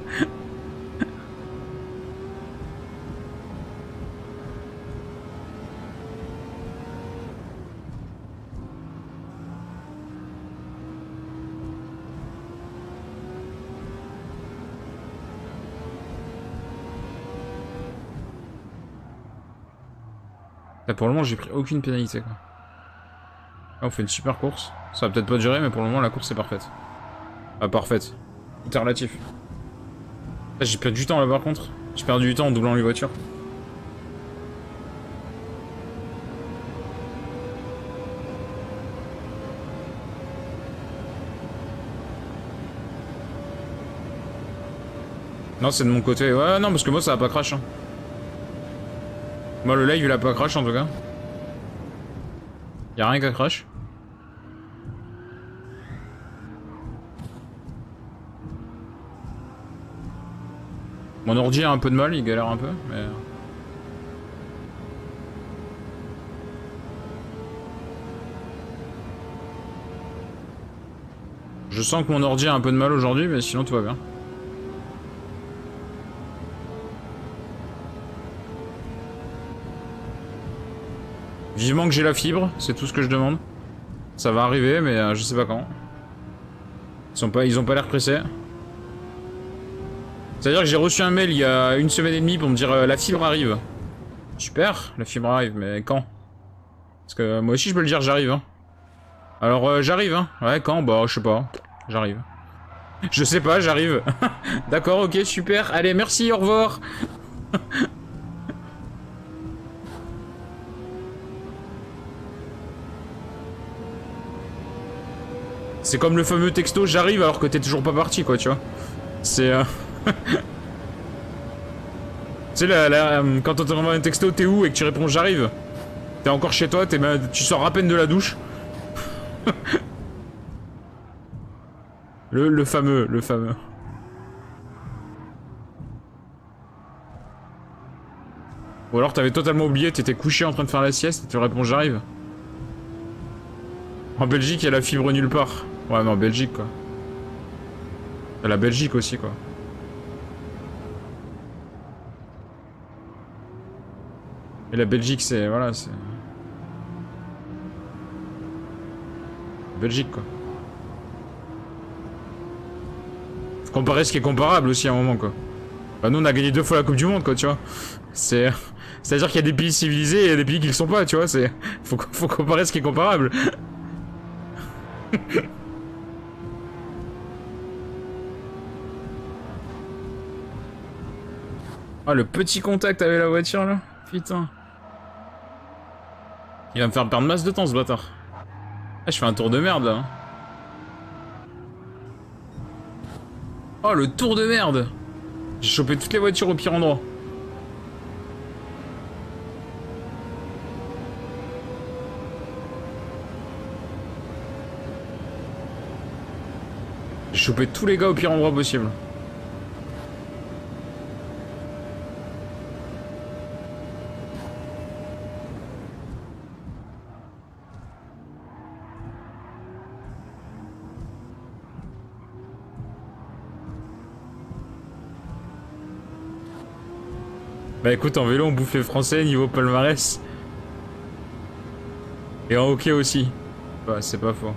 Là, pour le moment, j'ai pris aucune pénalité, quoi. Là, on fait une super course. Ça va peut-être pas durer, mais pour le moment, la course est parfaite. Ah, parfaite. Tout est relatif. Là, j'ai perdu du temps, là, par contre. J'ai perdu du temps en doublant les voitures. Non, c'est de mon côté. Ouais, non, parce que moi, ça va pas crash. Hein. Moi, le live, il a pas crash, en tout cas. Y'a rien qu'à crash. Mon ordi a un peu de mal, il galère un peu, mais... Je sens que mon ordi a un peu de mal aujourd'hui, mais sinon tout va bien. Vivement que j'ai la fibre, c'est tout ce que je demande. Ça va arriver, mais je sais pas quand. Ils ont pas l'air pressés. C'est-à-dire que j'ai reçu un mail il y a 1 semaine et demie pour me dire la fibre arrive. Super, la fibre arrive, mais quand? Parce que moi aussi je peux le dire, j'arrive. Hein. Alors j'arrive, hein. Ouais, quand? Bah je sais pas. J'arrive. Je sais pas, j'arrive. D'accord, ok, super. Allez, merci, au revoir. C'est comme le fameux texto j'arrive alors que t'es toujours pas parti, quoi, tu vois. C'est... Tu sais, quand on t'envoie un texto, t'es où et que tu réponds j'arrive. T'es encore chez toi, tu sors à peine de la douche. le fameux, le fameux. Ou alors t'avais totalement oublié, t'étais couché en train de faire la sieste et tu réponds j'arrive. En Belgique, il y a la fibre nulle part. Ouais, mais en Belgique, quoi. Il y a la Belgique aussi, quoi. Et la Belgique, c'est... Voilà, c'est... Belgique, quoi. Faut comparer ce qui est comparable aussi à un moment, quoi. Bah, nous, on a gagné 2 fois la Coupe du Monde, quoi, tu vois. C'est... C'est-à-dire qu'il y a des pays civilisés et il y a des pays qui le sont pas, tu vois, c'est... Faut comparer ce qui est comparable. Ah, le petit contact avec la voiture, là. Putain. Il va me faire perdre masse de temps, ce bâtard. Ah, je fais un tour de merde, là. Oh, le tour de merde. J'ai chopé toutes les voitures au pire endroit. J'ai chopé tous les gars au pire endroit possible. Bah écoute, en vélo on bouffe les Français niveau palmarès. Et en hockey aussi. Bah c'est pas faux.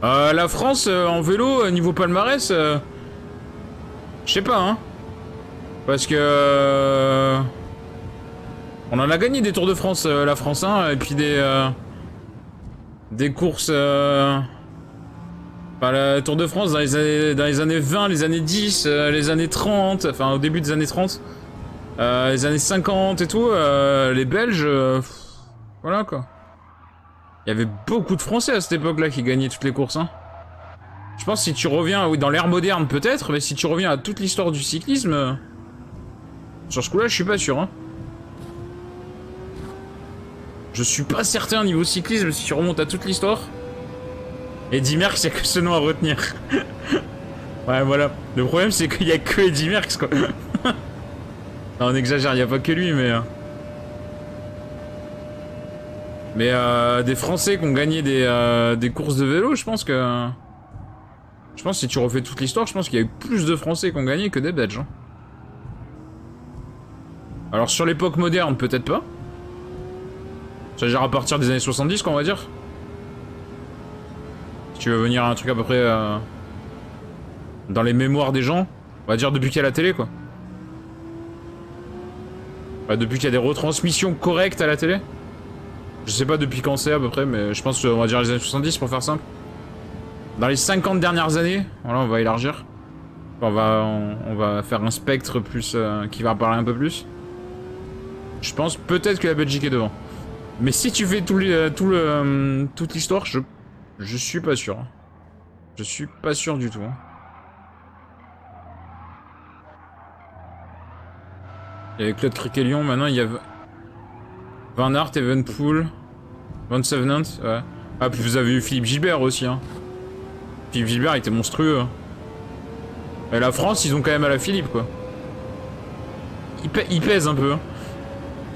La France en vélo niveau palmarès, je sais pas hein. Parce que on en a gagné des Tours de France, la France 1, et puis des courses. Enfin, la Tour de France dans les années 20, les années 10, les années 30, enfin au début des années 30. Les années 50 et tout, les Belges, voilà quoi. Il y avait beaucoup de Français à cette époque-là qui gagnaient toutes les courses. Hein. Je pense que si tu reviens, oui, dans l'ère moderne peut-être, mais si tu reviens à toute l'histoire du cyclisme, sur ce coup-là, je suis pas sûr. Hein. Je suis pas certain niveau cyclisme si tu remontes à toute l'histoire. Eddy Merckx, il y a que ce nom à retenir. Ouais, voilà. Le problème, c'est qu'il y a que Eddy Merckx, quoi. Non, on exagère, il n'y a pas que lui, mais... des Français qui ont gagné des courses de vélo, je pense que... Je pense que si tu refais toute l'histoire, je pense qu'il y a eu plus de Français qui ont gagné que des Belges. Hein. Alors sur l'époque moderne, peut-être pas. C'est-à-dire à partir des années 70, qu'on va dire. Si tu veux venir à un truc à peu près... dans les mémoires des gens, on va dire depuis qu'il y a la télé, quoi. Depuis qu'il y a des retransmissions correctes à la télé. Je sais pas depuis quand c'est à peu près, mais je pense qu'on va dire les années 70 pour faire simple. Dans les 50 dernières années, voilà, on va élargir. On va faire un spectre plus qui va parler un peu plus. Je pense peut-être que la Belgique est devant. Mais si tu fais toute l'histoire, je suis pas sûr. Je suis pas sûr du tout. Il y avait Claude Criquelion, maintenant il y a Van Aert, Evenepoel, Van Sevenant, ouais. Ah, puis vous avez eu Philippe Gilbert aussi, hein. Philippe Gilbert était monstrueux. Hein. Et la France, ils ont quand même à la Philippe, quoi. Il pèse un peu. Hein.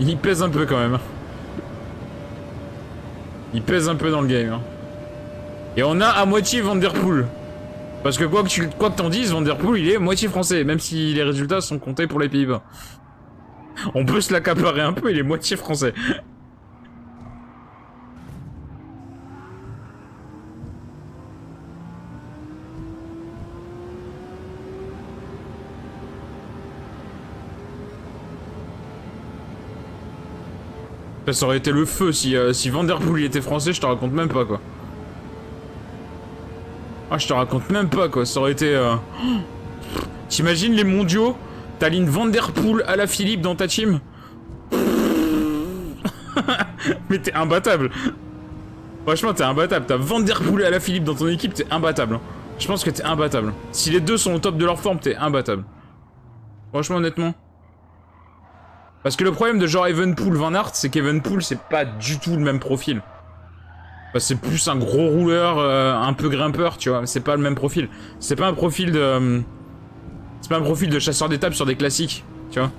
Il pèse un peu quand même. Il pèse un peu dans le game. Hein. Et on a à moitié Van Der Poel. Parce que quoi que t'en dises, Van Der Poel, il est moitié français, même si les résultats sont comptés pour les Pays-Bas. On peut se l'accaparer un peu, il est moitié français. Ça aurait été le feu si Van Der Poel était français, je te raconte même pas quoi. Ah, je te raconte même pas quoi, ça aurait été... T'imagines les mondiaux, t'alignes Van Der Poel à la Philippe dans ta team. Mais t'es imbattable. Franchement, t'es imbattable. T'as Van Der Poel à la Philippe dans ton équipe, t'es imbattable. Je pense que t'es imbattable. Si les deux sont au top de leur forme, t'es imbattable. Franchement, honnêtement. Parce que le problème de genre Evenepoel Van Aert, c'est qu'Evenepoel, c'est pas du tout le même profil. Bah, c'est plus un gros rouleur, un peu grimpeur, tu vois. C'est pas le même profil. C'est pas un profil de... c'est pas un profil de chasseur d'étape sur des classiques, tu vois.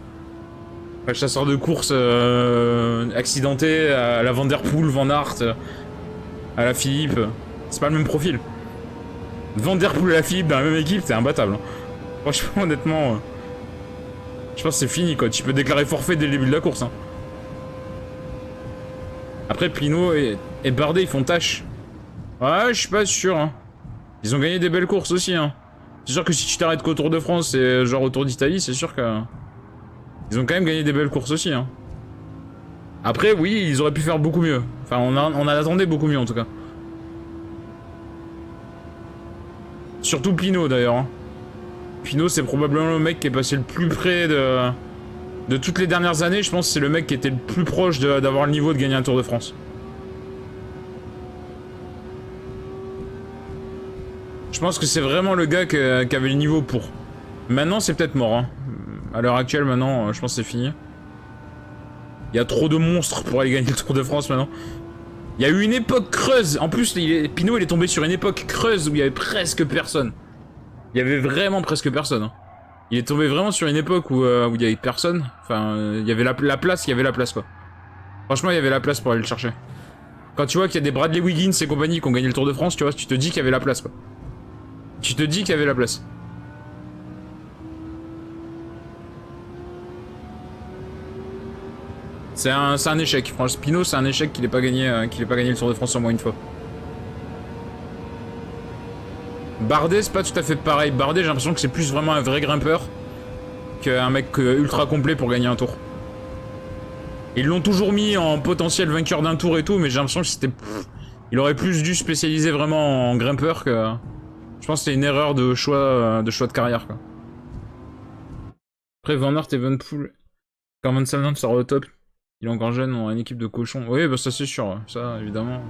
Un chasseur de course accidenté à la Van Der Poel, Van Aert, à la Philippe. C'est pas le même profil. Van Der Poel et la Philippe dans la même équipe, t'es imbattable. Hein. Franchement, honnêtement, je pense que c'est fini, quoi. Tu peux déclarer forfait dès le début de la course. Hein. Après, Pinot et Bardet, ils font tâche. Ouais, je suis pas sûr. Hein. Ils ont gagné des belles courses aussi. Hein. C'est sûr que si tu t'arrêtes qu'au Tour de France et genre au Tour d'Italie, c'est sûr que... ils ont quand même gagné des belles courses aussi. Hein. Après, oui, ils auraient pu faire beaucoup mieux. Enfin, on en attendait beaucoup mieux, en tout cas. Surtout Pinot, d'ailleurs. Hein. Pinot, c'est probablement le mec qui est passé le plus près de toutes les dernières années. Je pense que c'est le mec qui était le plus proche d'avoir le niveau de gagner un Tour de France. Je pense que c'est vraiment le gars qui avait le niveau pour. Maintenant, c'est peut-être mort. Hein. À l'heure actuelle, maintenant, je pense que c'est fini. Il y a trop de monstres pour aller gagner le Tour de France, maintenant. Il y a eu une époque creuse. En plus, Pinot, il est tombé sur une époque creuse où il y avait presque personne. Il y avait vraiment presque personne. Hein. Il est tombé vraiment sur une époque où il y avait personne. Enfin, il y avait la place, il y avait la place, quoi. Franchement, il y avait la place pour aller le chercher. Quand tu vois qu'il y a des Bradley Wiggins et compagnie qui ont gagné le Tour de France, tu vois, tu te dis qu'il y avait la place, quoi. Tu te dis qu'il y avait la place. C'est un échec. Franchement, Pinot, c'est un échec qu'il ait pas gagné le Tour de France au moins une fois. Bardet, c'est pas tout à fait pareil. Bardet, j'ai l'impression que c'est plus vraiment un vrai grimpeur qu'un mec ultra complet pour gagner un tour. Ils l'ont toujours mis en potentiel vainqueur d'un tour et tout, mais j'ai l'impression que c'était... il aurait plus dû spécialiser vraiment en grimpeur que... je pense que c'était une erreur de choix de carrière, quoi. Après, Van Aert et Evenepoel, quand Van Savenant sera au top, il est encore jeune, on a une équipe de cochons. Oui, bah ça c'est sûr, ça évidemment.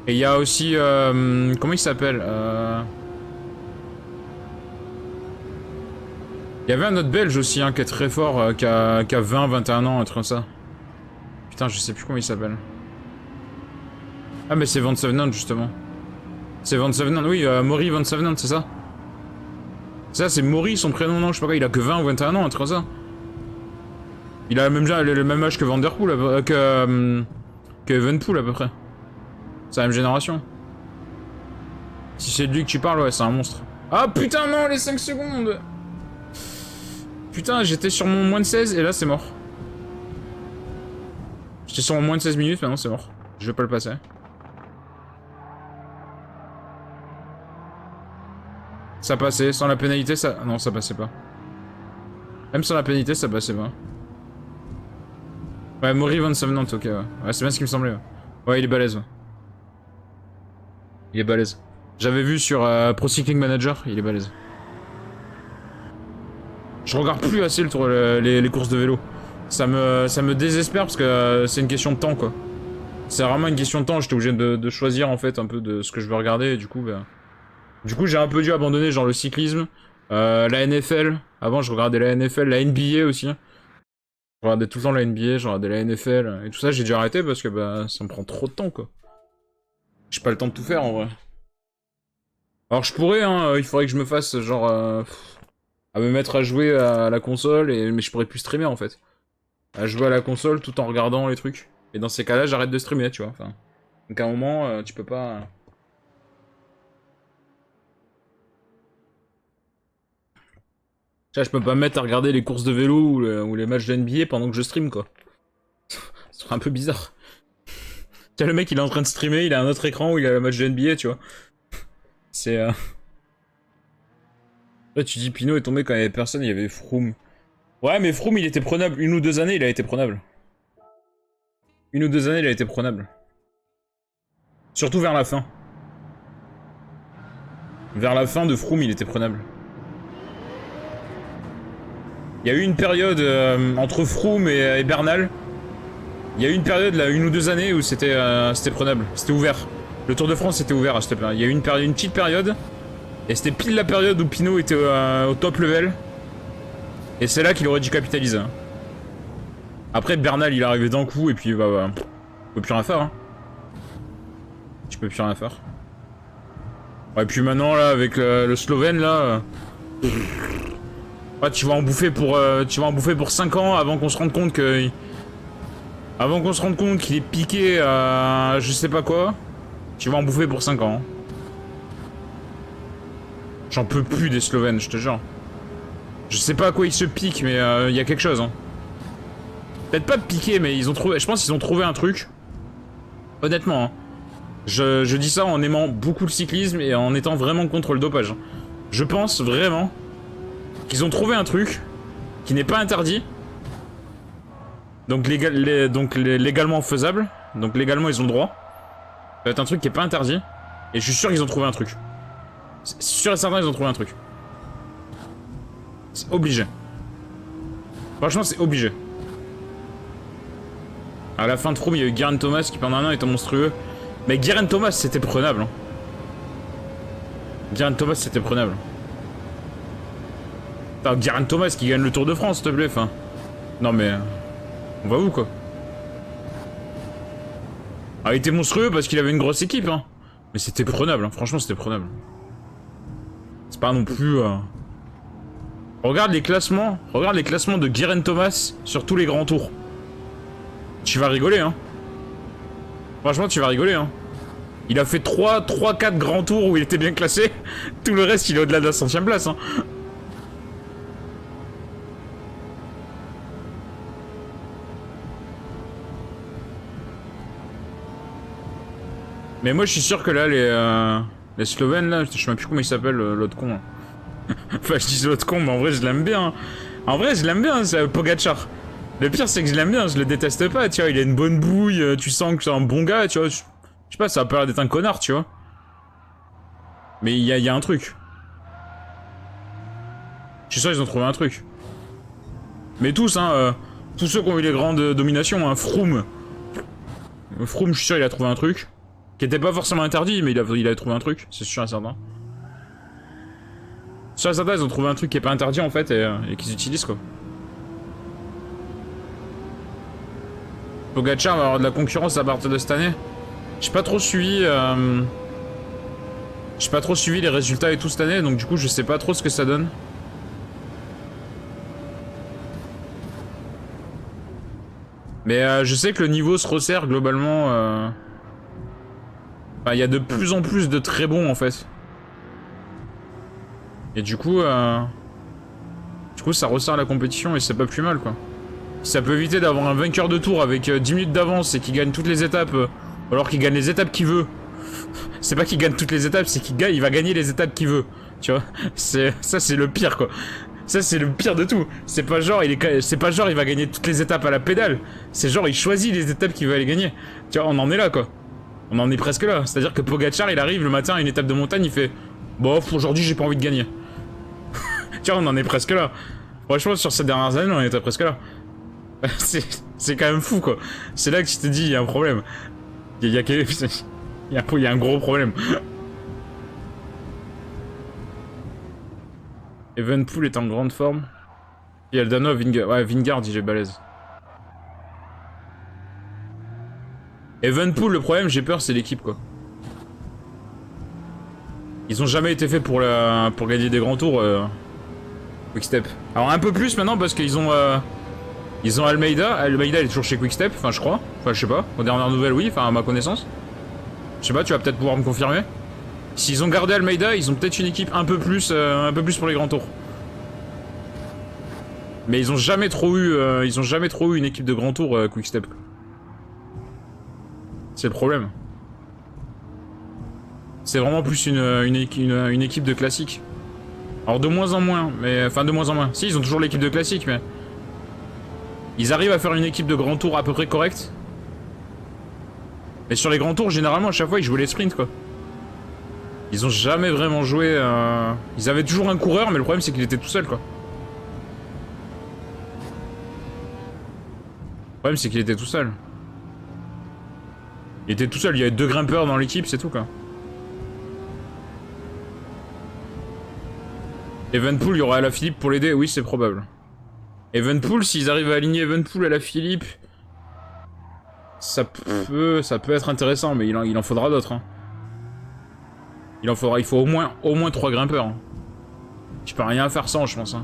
Et il y a aussi... comment il s'appelle il y avait un autre belge aussi, hein, qui est très fort, qui a 20, 21 ans, un truc comme ça. Putain, je sais plus comment il s'appelle. Ah, mais c'est Van Savenant, justement. C'est Van Savenant, oui, Maury Van Savenant, c'est ça? Ça, c'est Maury, son prénom, non, je sais pas quoi, il a que 20 ou 21 ans, un truc comme ça. Il a le même âge que Van Der Poel, que Evenepoel, à peu près. C'est la même génération. Si c'est de lui que tu parles, ouais, c'est un monstre. Ah, putain, non, les 5 secondes! Putain, j'étais sur mon moins de 16 et là c'est mort. J'étais sur mon moins de 16 minutes, maintenant c'est mort. Je vais pas le passer. Ça passait, sans la pénalité ça... non, ça passait pas. Même sans la pénalité ça passait pas. Ouais, Maury Van Sevenant, ok, ouais. Ouais, c'est bien ce qui me semblait. Ouais, ouais, il est balèze. Ouais. Il est balèze. J'avais vu sur Pro Cycling Manager, il est balèze. Je regarde plus assez les courses de vélo. Ça me désespère parce que c'est une question de temps, quoi. C'est vraiment une question de temps, j'étais obligé de choisir en fait un peu de ce que je veux regarder et du coup, bah... Du coup j'ai un peu dû abandonner genre le cyclisme, la NFL, avant je regardais la NFL, la NBA aussi. Je regardais tout le temps la NBA, je regardais la NFL et tout ça, j'ai dû arrêter parce que bah ça me prend trop de temps quoi. J'ai pas le temps de tout faire en vrai. Alors je pourrais, hein, il faudrait que je me fasse genre... à me mettre à jouer à la console, mais je pourrais plus streamer en fait. À jouer à la console tout en regardant les trucs. Et dans ces cas-là j'arrête de streamer, tu vois. Enfin, donc à un moment, tu peux pas... Tu vois, je peux pas me mettre à regarder les courses de vélo ou les matchs de NBA pendant que je stream, quoi. Ce serait un peu bizarre. Tu vois, le mec, il est en train de streamer, il a un autre écran où il a le match de NBA, tu vois. C'est... Là, tu dis, Pinot est tombé quand il y avait personne, il y avait Froome. Ouais, mais Froome, il était prenable. 1 ou 2 années, il a été prenable. 1 ou 2 années, il a été prenable. Surtout vers la fin. Vers la fin de Froome, il était prenable. Il y a eu une période entre Froome et Bernal. Il y a eu une période, là, 1 ou 2 années où c'était prenable. C'était ouvert. Le Tour de France était ouvert à cette période. Il y a eu une petite période. Et c'était pile la période où Pinot était au top level. Et c'est là qu'il aurait dû capitaliser. Hein. Après, Bernal, il est arrivé d'un coup et puis bah tu peux plus rien faire. Hein. Tu peux plus rien faire. Ouais, et puis maintenant, là, avec le Slovène, là... Ouais, tu vas en bouffer pour 5 ans avant qu'on se rende compte que... Avant qu'on se rende compte qu'il est piqué à je sais pas quoi. Tu vas en bouffer pour 5 ans. Hein. J'en peux plus des Slovènes, je te jure. Je sais pas à quoi ils se piquent, mais y a quelque chose. Hein. Peut-être pas de piquer, mais ils ont trouvé. Je pense qu'ils ont trouvé un truc. Honnêtement. Hein. Je dis ça en aimant beaucoup le cyclisme et en étant vraiment contre le dopage. Je pense vraiment qu'ils ont trouvé un truc qui n'est pas interdit. Donc, légalement faisable. Donc légalement ils ont le droit. Ça va être un truc qui est pas interdit. Et je suis sûr qu'ils ont trouvé un truc. C'est sûr et certain ils ont trouvé un truc. C'est obligé. Franchement c'est obligé. À la fin de Froome il y a eu Geraint Thomas qui pendant un an était monstrueux. Mais Geraint Thomas c'était prenable. Hein. Geraint Thomas c'était prenable. Attends, Geraint Thomas qui gagne le Tour de France s'il te plaît. Enfin. Non mais... on va où quoi? Ah, il était monstrueux parce qu'il avait une grosse équipe, hein. Mais c'était prenable, hein. Franchement, c'était prenable. C'est pas non plus... Regarde les classements de Geraint Thomas sur tous les grands tours. Tu vas rigoler, hein. Franchement, tu vas rigoler, hein. Il a fait 3-4 grands tours où il était bien classé. Tout le reste, il est au-delà de la 100e place, hein. Mais moi je suis sûr que là les Slovènes là, je sais même plus comment il s'appelle l'autre con. Là. Enfin je dis l'autre con mais en vrai je l'aime bien. En vrai je l'aime bien, c'est Pogacar. Le pire c'est que je l'aime bien, je le déteste pas, tu vois, il a une bonne bouille, tu sens que c'est un bon gars, tu vois. Je sais pas, ça a pas l'air d'être un connard, tu vois. Mais il y a un truc. Je suis sûr ils ont trouvé un truc. Mais tous hein, tous ceux qui ont eu les grandes dominations, hein, Froome. Froome je suis sûr il a trouvé un truc. Qui était pas forcément interdit, mais il a trouvé un truc, c'est sûr et certain. Sûr et certain, ils ont trouvé un truc qui est pas interdit en fait et qu'ils utilisent quoi. Pogacar va avoir de la concurrence à partir de cette année. J'ai pas trop suivi. J'ai pas trop suivi les résultats et tout cette année, donc du coup je sais pas trop ce que ça donne. Mais je sais que le niveau se resserre globalement. Enfin, il y a de plus en plus de très bons en fait. Et du coup ça resserre la compétition et c'est pas plus mal quoi. Ça peut éviter d'avoir un vainqueur de tour avec 10 minutes d'avance et qui gagne toutes les étapes, alors qu'il gagne les étapes qu'il veut. C'est pas qu'il gagne toutes les étapes, c'est il va gagner les étapes qu'il veut. Tu vois, ça c'est le pire quoi. Ça, c'est le pire de tout. C'est pas genre, c'est pas genre, il va gagner toutes les étapes à la pédale. C'est genre, il choisit les étapes qu'il va aller gagner. Tu vois, on en est là, quoi. On en est presque là. C'est-à-dire que Pogacar, il arrive le matin à une étape de montagne, il fait... Bof, aujourd'hui, j'ai pas envie de gagner. Tu vois, on en est presque là. Franchement, sur ces dernières années, on était presque là. C'est quand même fou, quoi. C'est là que tu te dis, il y a un problème. Il y a un gros problème. Evenpool est en grande forme. Et Aldano, Vingard. Ouais, Vingard, il est balèze. Evenpool, le problème, j'ai peur, c'est l'équipe, quoi. Ils ont jamais été faits pour gagner des grands tours, Quickstep. Alors un peu plus maintenant parce qu'ils ont ils ont Almeida. Almeida il est toujours chez Quickstep, enfin je crois. Enfin je sais pas. Aux dernières nouvelles oui, enfin à ma connaissance. Je sais pas, tu vas peut-être pouvoir me confirmer. S'ils ont gardé Almeida, ils ont peut-être une équipe un peu plus pour les grands tours. Mais ils ont jamais trop eu une équipe de grands tours Quickstep. C'est le problème. C'est vraiment plus une équipe de classique. Alors de moins en moins, mais... Enfin de moins en moins. Si, ils ont toujours l'équipe de classique, mais... Ils arrivent à faire une équipe de grands tours à peu près correcte. Mais sur les grands tours, généralement, à chaque fois, ils jouaient les sprints, quoi. Ils ont jamais vraiment joué... Ils avaient toujours un coureur, mais le problème, c'est qu'il était tout seul, quoi. Le problème, c'est qu'il était tout seul. Il était tout seul, il y avait 2 grimpeurs dans l'équipe, c'est tout, quoi. Evenpool, il y aura Alaphilippe pour l'aider? Oui, c'est probable. Evenpool, s'ils arrivent à aligner Evenpool à Alaphilippe, ça peut être intéressant, mais il en faudra d'autres. Hein. Il faut au moins 3 grimpeurs. Hein. Tu peux rien faire sans, je pense. Hein.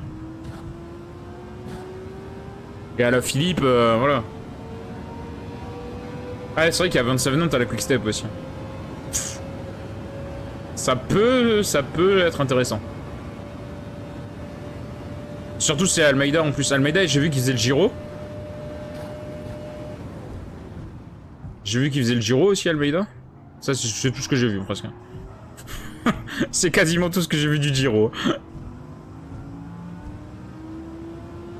Et Alaphilippe, voilà. Ah, c'est vrai qu'il y a 27 notes à la Quickstep aussi. Ça peut être intéressant. Surtout c'est Almeida en plus. Almeida, j'ai vu qu'il faisait le Giro. J'ai vu qu'il faisait le Giro aussi, Almeida. Ça, c'est tout ce que j'ai vu, presque. C'est quasiment tout ce que j'ai vu du Giro.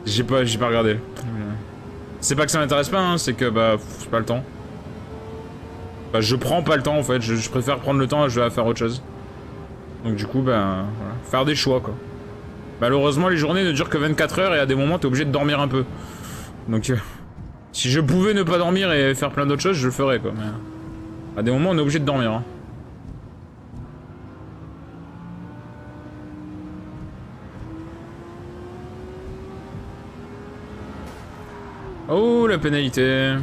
J'ai pas regardé. C'est pas que ça m'intéresse pas, hein, c'est que, bah, j'ai pas le temps. Bah, je prends pas le temps, en fait. Je préfère prendre le temps et je vais faire autre chose. Donc, du coup, bah, voilà. Faire des choix, quoi. Malheureusement, les journées ne durent que 24 heures et à des moments, t'es obligé de dormir un peu. Donc, si je pouvais ne pas dormir et faire plein d'autres choses, je le ferais, quoi. Mais à des moments, on est obligé de dormir. Hein. Oh, la pénalité.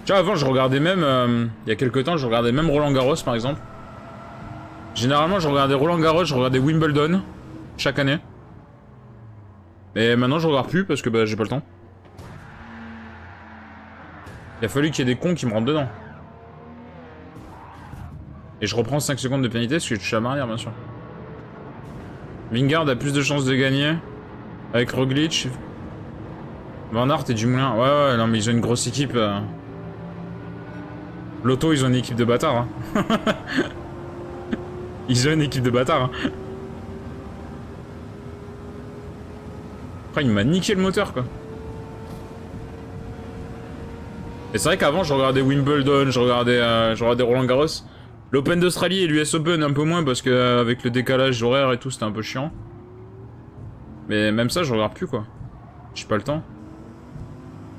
Tu vois, avant, je regardais même... il y a quelques temps, je regardais même Roland Garros, par exemple. Généralement, je regardais Roland Garros, je regardais Wimbledon, chaque année. Mais maintenant, je regarde plus parce que bah, j'ai pas le temps. Il a fallu qu'il y ait des cons qui me rentrent dedans. Et je reprends 5 secondes de pénalité parce que je suis à l'arrière, bien sûr. Vingard a plus de chances de gagner. Avec Roglic. Van Aert et Dumoulin. Ouais, non, mais ils ont une grosse équipe. Lotto, ils ont une équipe de bâtards. Hein. Ils ont une équipe de bâtards. Hein. Après, il m'a niqué le moteur, quoi. Et c'est vrai qu'avant, je regardais Wimbledon, je regardais Roland Garros. L'Open d'Australie et l'US Open un peu moins parce que avec le décalage horaire et tout, c'était un peu chiant. Mais même ça, je regarde plus, quoi. J'ai pas le temps.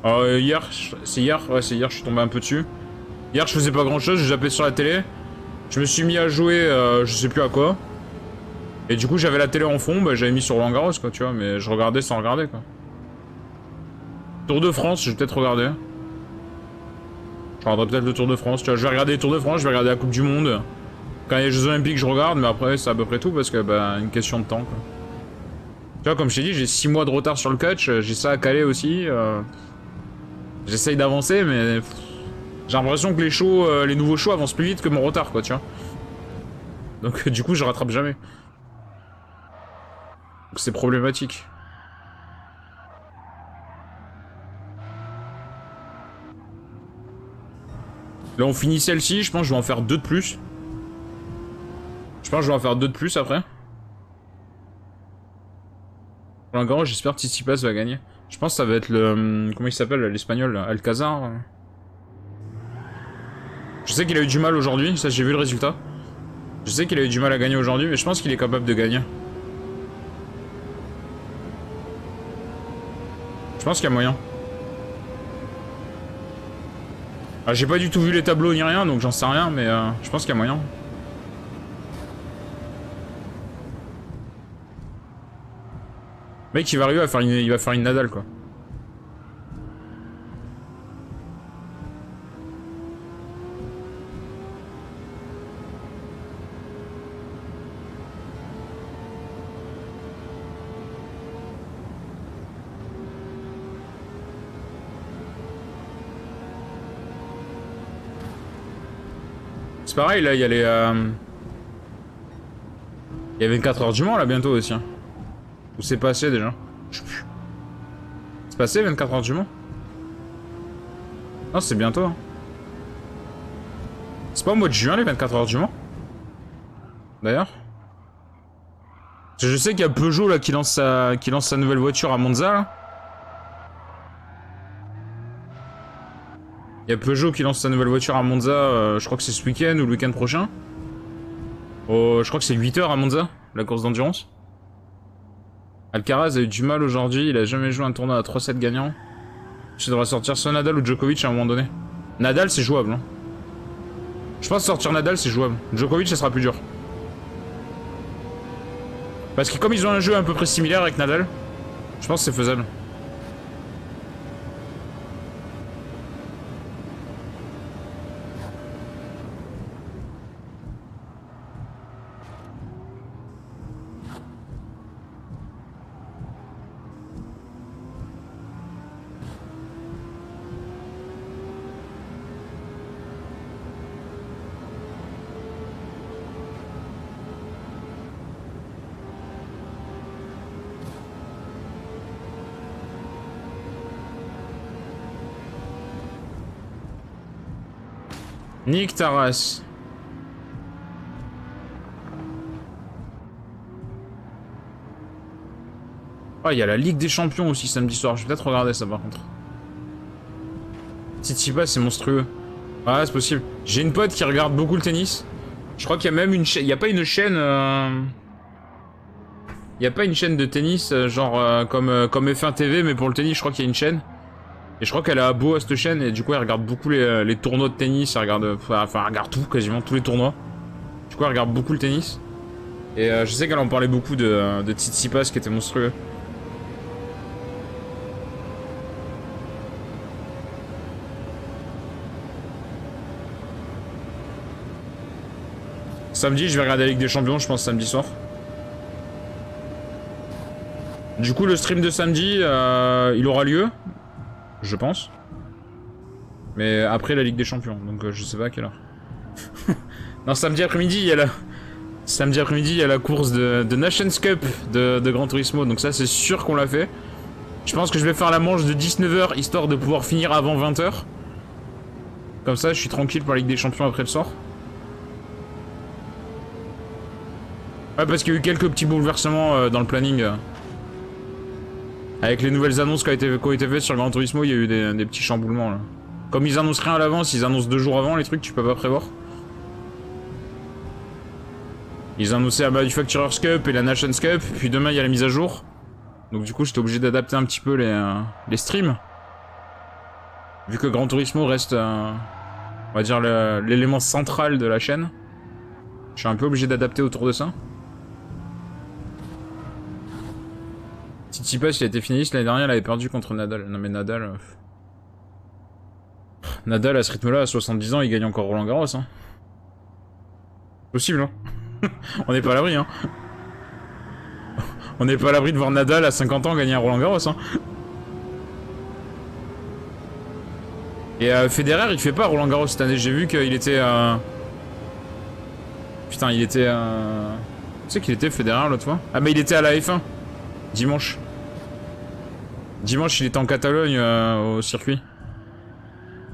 Hier, c'est hier, ouais, c'est hier, je suis tombé un peu dessus. Hier, je faisais pas grand chose, j'ai zappé sur la télé. Je me suis mis à jouer, je sais plus à quoi. Et du coup, j'avais la télé en fond, bah, j'avais mis sur Roland Garros, quoi, tu vois, mais je regardais sans regarder, quoi. Tour de France, je vais peut-être regarder. Je regarderai peut-être le Tour de France, tu vois, je vais regarder le Tour de France, je vais regarder la Coupe du Monde. Quand il y a les Jeux Olympiques, je regarde, mais après, c'est à peu près tout, parce que, bah, une question de temps, quoi. Tu vois, comme je t'ai dit, j'ai 6 mois de retard sur le catch, j'ai ça à caler aussi. J'essaye d'avancer, mais... J'ai l'impression que les nouveaux shows avancent plus vite que mon retard, quoi, tu vois. Donc, du coup, je rattrape jamais. Donc, c'est problématique. Là, on finit celle-ci. Je pense que je vais en faire 2 de plus. Je pense que je vais en faire 2 de plus après. Roland Garros, j'espère que Tsitsipas va gagner. Je pense que ça va être le... Comment il s'appelle, l'espagnol, Alcazar. Je sais qu'il a eu du mal aujourd'hui, ça j'ai vu le résultat. Je sais qu'il a eu du mal à gagner aujourd'hui, mais je pense qu'il est capable de gagner. Je pense qu'il y a moyen. Ah, j'ai pas du tout vu les tableaux ni rien, donc j'en sais rien, mais je pense qu'il y a moyen. Mec, il va arriver à faire il va faire une Nadal, quoi. C'est pareil, là, il y a les... Il y avait 24 heures du Mans, là, bientôt, aussi. Hein. Ou c'est passé, déjà? Je sais plus. C'est passé, 24 heures du Mans? Non, c'est bientôt. Hein. C'est pas au mois de juin, les 24 heures du Mans? D'ailleurs? Parce que je sais qu'il y a Peugeot, là, qui lance sa nouvelle voiture à Monza, là. Il y a Peugeot qui lance sa nouvelle voiture à Monza, je crois que c'est ce week-end ou le week-end prochain. Oh, je crois que c'est 8 heures à Monza, la course d'endurance. Alcaraz a eu du mal aujourd'hui, il a jamais joué un tournoi à 3-7 gagnants. Tu devrais sortir soit Nadal ou Djokovic à un moment donné. Nadal, c'est jouable. Hein. Je pense que sortir Nadal, c'est jouable. Djokovic, ça sera plus dur. Parce que comme ils ont un jeu à peu près similaire avec Nadal, je pense que c'est faisable. Nick Taras. Ah, il y a la Ligue des Champions aussi samedi soir. Je vais peut-être regarder ça par contre. Tsitsipas, c'est monstrueux. Ah, c'est possible. J'ai une pote qui regarde beaucoup le tennis. Je crois qu'il y a même une chaîne. Il n'y a pas une chaîne. Il n'y a pas une chaîne de tennis, genre comme F1 TV, mais pour le tennis, je crois qu'il y a une chaîne. Et je crois qu'elle a abo à cette chaîne, et du coup, elle regarde beaucoup les tournois de tennis. Elle regarde, enfin, elle regarde tout, quasiment tous les tournois. Du coup, elle regarde beaucoup le tennis. Et je sais qu'elle en parlait beaucoup de Tsitsipas, qui était monstrueux. Samedi, je vais regarder la Ligue des Champions, je pense, samedi soir. Du coup, le stream de samedi, il aura lieu. Je pense. Mais après la Ligue des Champions, donc je sais pas à quelle heure. Non, samedi après-midi, il y a la... Samedi après-midi, il y a la course de Nations Cup de Gran Turismo, donc ça, c'est sûr qu'on l'a fait. Je pense que je vais faire la manche de 19 h, histoire de pouvoir finir avant 20 h. Comme ça, je suis tranquille pour la Ligue des Champions après le soir. Ouais, parce qu'il y a eu quelques petits bouleversements dans le planning. Avec les nouvelles annonces qui ont été faites sur Gran Turismo, il y a eu des petits chamboulements là. Comme ils annoncent rien à l'avance, ils annoncent 2 jours avant les trucs, tu peux pas prévoir. Ils annonçaient la Manufacturers Cup et la Nations Cup, puis demain il y a la mise à jour. Donc du coup j'étais obligé d'adapter un petit peu les streams. Vu que Gran Turismo reste, on va dire, l'élément central de la chaîne. Je suis un peu obligé d'adapter autour de ça. Tsitsipas, il a été finaliste l'année dernière, il avait perdu contre Nadal. Non mais Nadal... Nadal, à ce rythme-là, à 70 ans, il gagne encore Roland Garros. Hein. Possible, hein. On n'est pas à l'abri, hein. On n'est pas à l'abri de voir Nadal à 50 ans gagner un Roland Garros, hein. Et Federer, il fait pas Roland Garros cette année. J'ai vu qu'il était... Putain, il était... Tu sais qu'il était Federer l'autre fois? Ah mais il était à la F1. Dimanche. Dimanche, il était en Catalogne au circuit.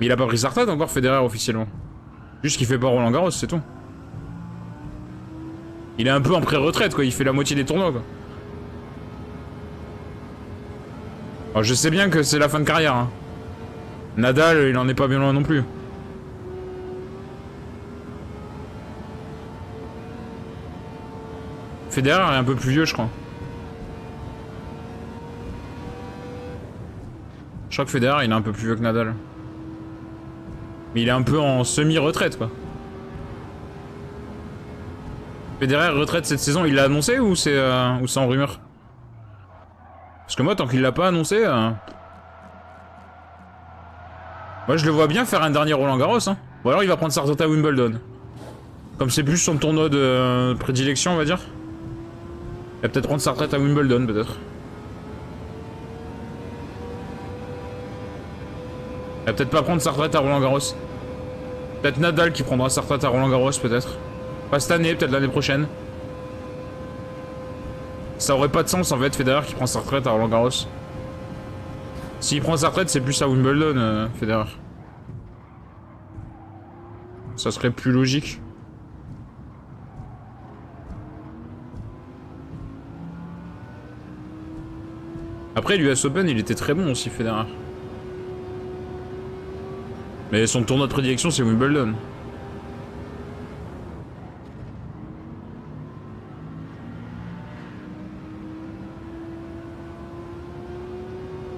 Mais il a pas pris sa retraite encore, Federer, officiellement. Juste qu'il fait pas Roland Garros, c'est tout. Il est un peu en pré-retraite, quoi. Il fait la moitié des tournois, quoi. Alors, je sais bien que c'est la fin de carrière, hein. Nadal, il en est pas bien loin non plus. Federer est un peu plus vieux, je crois. Je crois que Federer, il est un peu plus vieux que Nadal. Mais il est un peu en semi-retraite, quoi. Federer retraite cette saison, il l'a annoncé ou c'est en rumeur? Parce que moi, tant qu'il l'a pas annoncé... Moi, je le vois bien faire un dernier Roland Garros, hein. Ou alors il va prendre sa retraite à Wimbledon. Comme c'est plus son tournoi de prédilection, on va dire. Il va peut-être prendre sa retraite à Wimbledon, peut-être. Il va peut-être pas prendre sa retraite à Roland Garros. Peut-être Nadal qui prendra sa retraite à Roland Garros, peut-être. Pas cette année, peut-être l'année prochaine. Ça aurait pas de sens, en fait, Federer qui prend sa retraite à Roland Garros. S'il prend sa retraite, c'est plus à Wimbledon, Federer. Ça serait plus logique. Après, l'US Open, il était très bon aussi, Federer. Mais son tournoi de prédilection, c'est Wimbledon.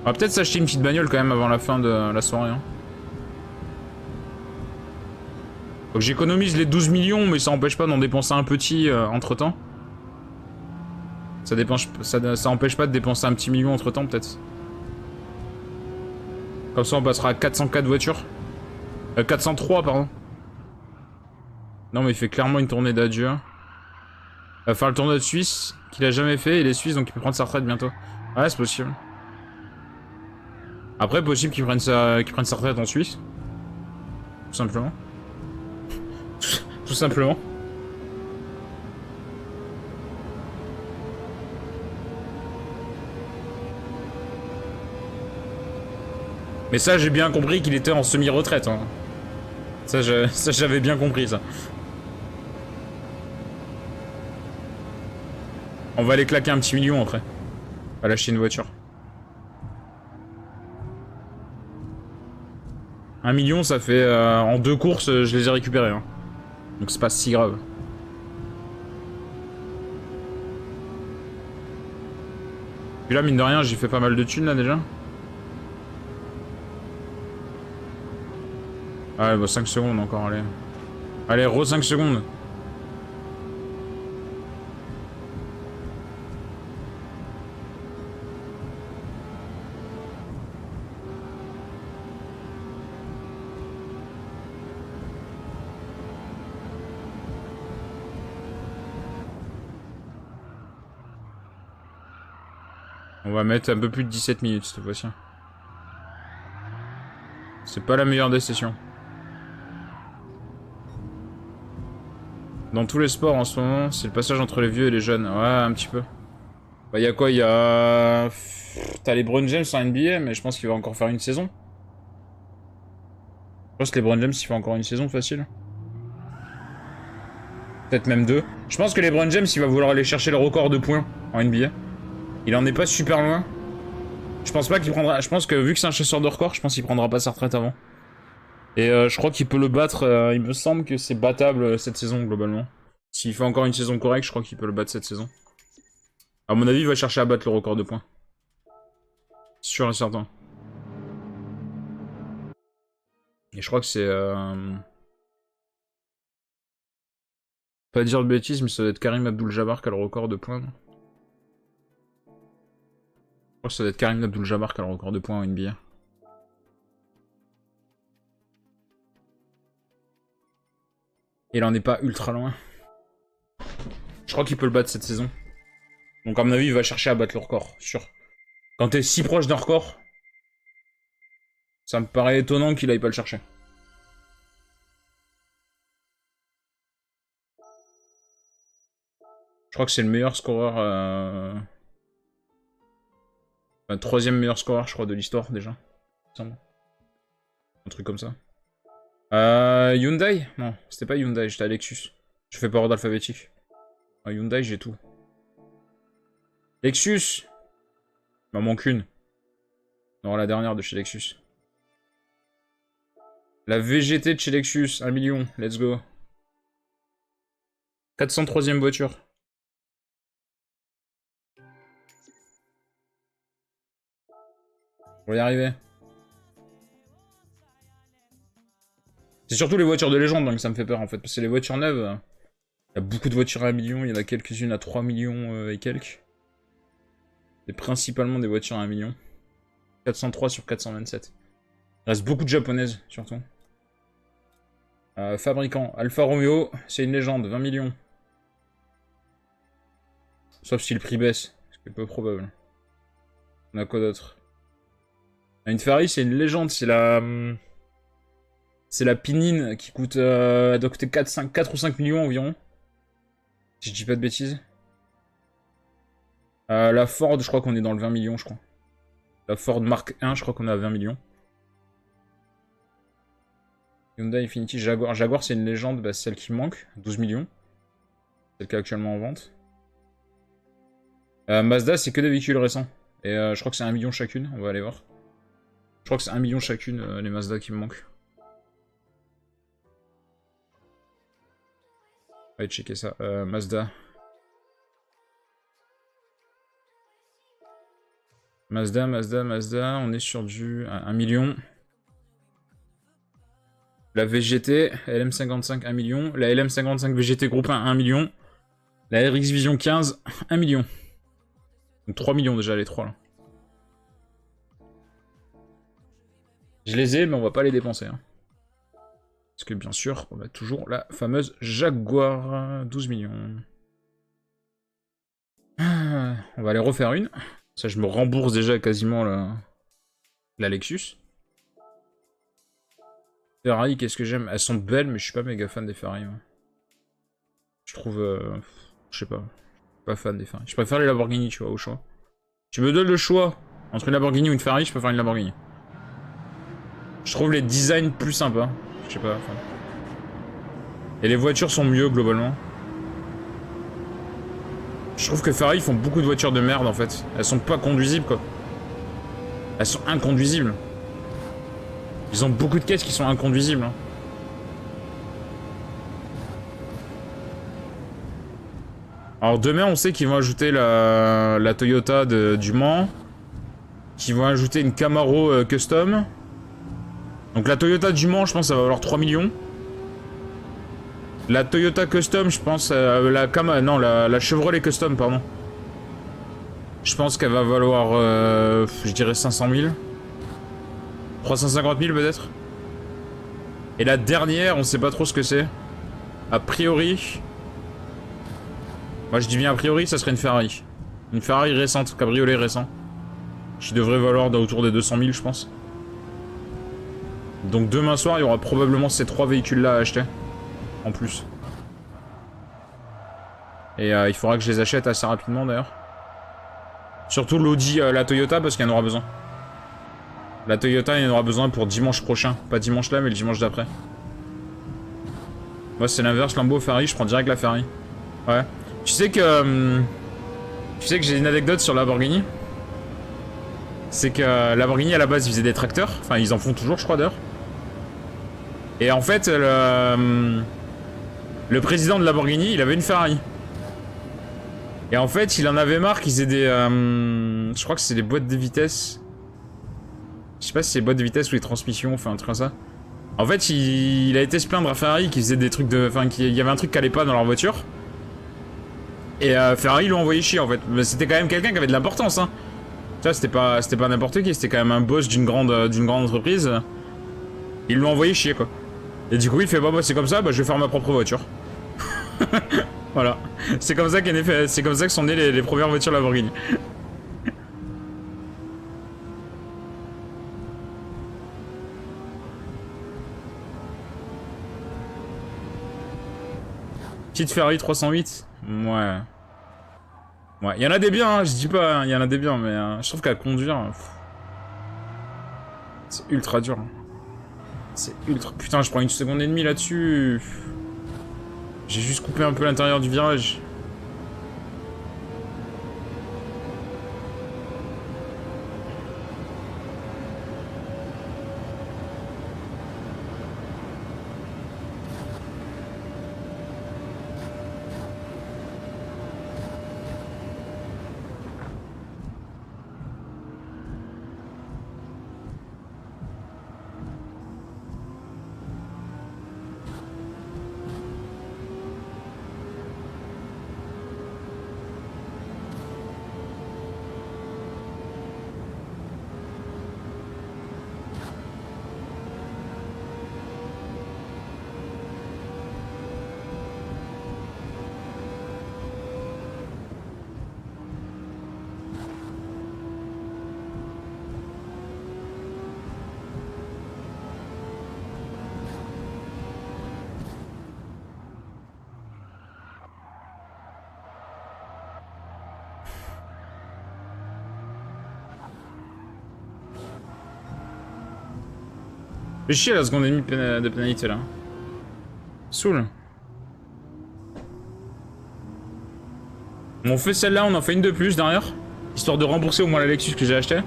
On va peut-être s'acheter une petite bagnole quand même avant la fin de la soirée. Hein. Faut que j'économise les 12 millions, mais ça empêche pas d'en dépenser un petit entre temps. Ça empêche pas de dépenser un petit million entre temps, peut-être. Comme ça, on passera à 404 voitures. 403, pardon. Non, mais il fait clairement une tournée d'adieu. Il va faire le tournoi de Suisse, qu'il a jamais fait, et les Suisses, donc il peut prendre sa retraite bientôt. Ouais, c'est possible. Après, possible qu'il prenne sa retraite en Suisse. Tout simplement. Tout simplement. Mais ça, j'ai bien compris qu'il était en semi-retraite. Hein. Ça, j'avais bien compris, ça. On va aller claquer un petit million après. On va lâcher une voiture. 1 million, ça fait... en 2 courses, je les ai récupérés. Hein. Donc c'est pas si grave. Puis là, mine de rien, j'ai fait pas mal de thunes, là, déjà. Ouais, bah 5 secondes encore, allez. Allez, re 5 secondes. On va mettre un peu plus de 17 minutes cette fois-ci. C'est pas la meilleure des sessions. Dans tous les sports en ce moment, c'est le passage entre les vieux et les jeunes. Ouais, un petit peu. Bah y'a quoi? Y'a... T'as les LeBron James en NBA, mais je pense qu'il va encore faire une saison. Je pense que LeBron James il fait encore une saison facile. Peut-être même 2. Je pense que LeBron James il va vouloir aller chercher le record de points en NBA. Il en est pas super loin. Je pense pas qu'il prendra... Je pense que vu que c'est un chasseur de record, je pense qu'il prendra pas sa retraite avant. Et je crois qu'il peut le battre. Il me semble que c'est battable cette saison globalement. S'il fait encore une saison correcte, je crois qu'il peut le battre cette saison. À mon avis, il va chercher à battre le record de points. Sûr et certain. Et je crois que c'est... Pas dire de bêtises, mais ça doit être Karim Abdul-Jabbar qui a le record de points. Non, je crois que ça doit être Karim Abdul-Jabbar qui a le record de points en NBA. Il en est pas ultra loin. Je crois qu'il peut le battre cette saison. Donc à mon avis, il va chercher à battre le record, sûr. Quand t'es si proche d'un record, ça me paraît étonnant qu'il aille pas le chercher. Je crois que c'est le meilleur scoreur... Enfin, troisième meilleur scoreur, je crois, de l'histoire, déjà. Un truc comme ça. Hyundai? Non, c'était pas Hyundai, j'étais à Lexus. Je fais pas ordre alphabétique. Hyundai, j'ai tout. Lexus! Il m'en manque une. Non, la dernière de chez Lexus. La VGT de chez Lexus, 1 million, let's go. 403ème voiture. On va y arriver. C'est surtout les voitures de légende donc ça me fait peur en fait. Parce que les voitures neuves, il y a beaucoup de voitures à 1 million, il y en a quelques-unes à 3 millions et quelques. C'est principalement des voitures à 1 million. 403 sur 427. Il reste beaucoup de japonaises surtout. Fabricant, Alfa Romeo, c'est une légende, 20 millions. Sauf si le prix baisse, ce qui est peu probable. On a quoi d'autre? Une Ferrari, c'est une légende, c'est la... C'est la Pinine qui coûte... elle doit coûter 4 ou 5 millions environ. Si je dis pas de bêtises. La Ford, je crois qu'on est dans le 20 millions, je crois. La Ford Mark 1, je crois qu'on est à 20 millions. Hyundai Infiniti Jaguar. Jaguar, c'est une légende, bah, celle qui manque, 12 millions. Celle qui est actuellement en vente. Mazda, c'est que des véhicules récents. Et je crois que c'est 1 million chacune, on va aller voir. Je crois que c'est 1 million chacune, les Mazda qui me manquent. On va checker ça. Mazda. Mazda, on est sur du 1 million. La VGT, LM55, 1 million. La LM55 VGT groupe 1, 1 million. La RX Vision 15, 1 million. Donc 3 millions déjà, les 3 là. Je les ai, mais on va pas les dépenser. Hein. Parce que bien sûr, on a toujours la fameuse Jaguar, 12 millions. On va aller refaire une. Ça, je me rembourse déjà quasiment la Lexus. Ferrari, qu'est-ce que j'aime? Elles sont belles, mais je suis pas méga fan des Ferrari. Moi. Je trouve... je sais pas. Pas fan des Ferrari. Je préfère les Lamborghini, tu vois, au choix. Tu me donnes le choix entre une Lamborghini ou une Ferrari, je préfère une Lamborghini. Je trouve les designs plus sympas. Je sais pas. Enfin... Et les voitures sont mieux, globalement. Je trouve que Ferrari font beaucoup de voitures de merde, en fait. Elles sont pas conduisibles, quoi. Elles sont inconduisibles. Ils ont beaucoup de caisses qui sont inconduisibles. Hein. Alors demain, on sait qu'ils vont ajouter la Toyota du Mans. Qu'ils vont ajouter une Camaro custom. Donc la Toyota du Mans, je pense, ça va valoir 3 millions. La Toyota custom, je pense, la Chevrolet custom, pardon. Je pense qu'elle va valoir, je dirais 500 000. 350 000 peut-être. Et la dernière, on sait pas trop ce que c'est. A priori... Moi je dis bien a priori, ça serait une Ferrari. Une Ferrari récente, cabriolet récent. Qui devrait valoir autour des 200 000 je pense. Donc demain soir, il y aura probablement ces 3 véhicules-là à acheter. En plus. Et il faudra que je les achète assez rapidement d'ailleurs. Surtout l'Audi, la Toyota, parce qu'il y en aura besoin. La Toyota, il y en aura besoin pour dimanche prochain. Pas dimanche là, mais le dimanche d'après. Moi, c'est l'inverse, Lambo, Ferrari, je prends direct la Ferrari. Ouais. Tu sais que j'ai une anecdote sur la Lamborghini. C'est que la Lamborghini, à la base, ils faisaient des tracteurs. Enfin, ils en font toujours, je crois, d'ailleurs. Et en fait, le président de Lamborghini, il avait une Ferrari. Et en fait, il en avait marre qu'ils aient des... je crois que c'est des boîtes de vitesse. Je sais pas si c'est les boîtes de vitesse ou les transmissions, enfin un truc comme ça. En fait, il a été se plaindre à Ferrari qui faisait des trucs de... Enfin, qu'il y avait un truc qui allait pas dans leur voiture. Et Ferrari l'ont envoyé chier en fait. Mais c'était quand même quelqu'un qui avait de l'importance, hein. Ça, c'était pas n'importe qui, c'était quand même un boss d'une grande entreprise. Ils l'ont envoyé chier, quoi. Et du coup, il fait, bah, c'est comme ça, bah, je vais faire ma propre voiture. Voilà. C'est comme ça c'est comme ça que sont nées les premières voitures Lamborghini. Petite Ferrari 308. Ouais. Ouais, il y en a des biens, hein, je dis pas, il y en a des biens, mais je trouve qu'à conduire, c'est ultra dur. C'est ultra... Putain, je prends 1 seconde et demie là-dessus. J'ai juste coupé un peu l'intérieur du virage. Fais chier la seconde et demie de pénalité là. Saoul. On fait celle-là, on en fait une de plus derrière. Histoire de rembourser au moins la Lexus que j'ai acheté.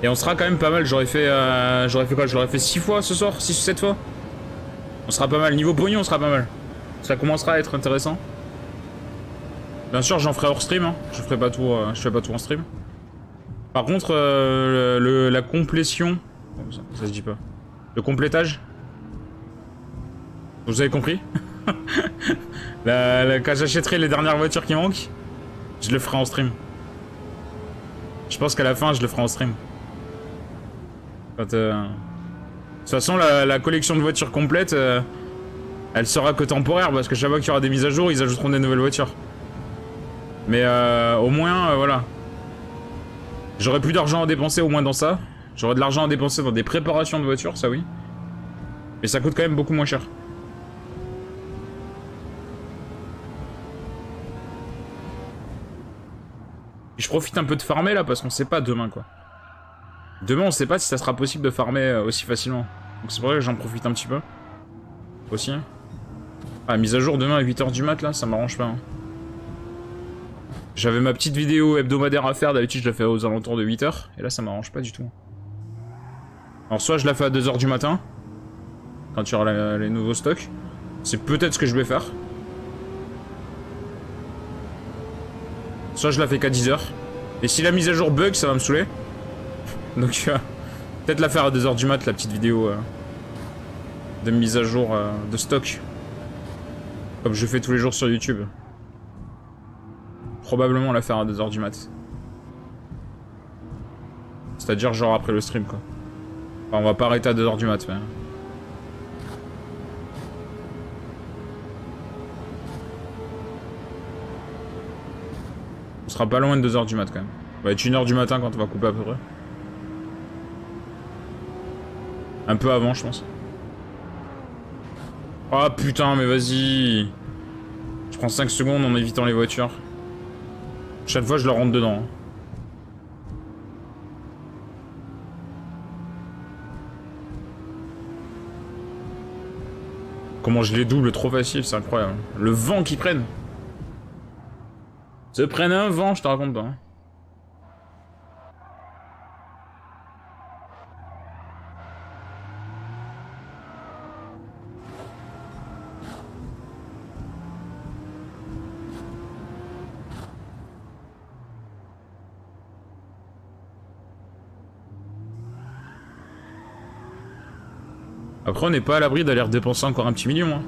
Et on sera quand même pas mal. J'aurais fait quoi? Je l'aurais fait 6 fois ce soir, 6 ou 7 fois. On sera pas mal. Niveau pognon, on sera pas mal. Ça commencera à être intéressant. Bien sûr, j'en ferai hors stream. Hein. Je fais pas tout en stream. Par contre, la complétion... Ça se dit pas. Le complétage. Vous avez compris. Quand j'achèterai les dernières voitures qui manquent, je le ferai en stream. Je pense qu'à la fin, je le ferai en stream. Quand, de toute façon, la collection de voitures complète, elle sera que temporaire, parce que chaque fois qu'il y aura des mises à jour, ils ajouteront des nouvelles voitures. Mais au moins, voilà. J'aurai plus d'argent à dépenser au moins dans ça. J'aurai de l'argent à dépenser dans des préparations de voitures, ça oui. Mais ça coûte quand même beaucoup moins cher. Et je profite un peu de farmer là, parce qu'on sait pas demain quoi. Demain on sait pas si ça sera possible de farmer aussi facilement. Donc c'est pour ça que j'en profite un petit peu. Aussi. Ah, mise à jour demain à 8 h du mat là, ça m'arrange pas. Hein. J'avais ma petite vidéo hebdomadaire à faire, d'habitude je la fais aux alentours de 8 h. Et là ça m'arrange pas du tout. Alors soit je la fais à 2 h du matin, quand il y aura les nouveaux stocks. C'est peut-être ce que je vais faire. Soit je la fais qu'à 10 h. Et si la mise à jour bug, ça va me saouler. Donc peut-être la faire à 2 h du mat, la petite vidéo de mise à jour de stock. Comme je fais tous les jours sur YouTube. Probablement la faire à 2 h du mat. C'est-à-dire genre après le stream quoi. Enfin, on va pas arrêter à 2 h du mat mais... On sera pas loin de 2 h du mat quand même. On va être 1 h du matin quand on va couper à peu près. Un peu avant je pense. Ah putain mais vas-y. Je prends 5 secondes en évitant les voitures. Chaque fois je leur rentre dedans. Hein. Comment je les double trop facile, c'est incroyable. Le vent qu'ils prennent. Se prennent un vent, je te raconte pas. Hein. Après, on n'est pas à l'abri d'aller redépenser encore un petit million. Hein.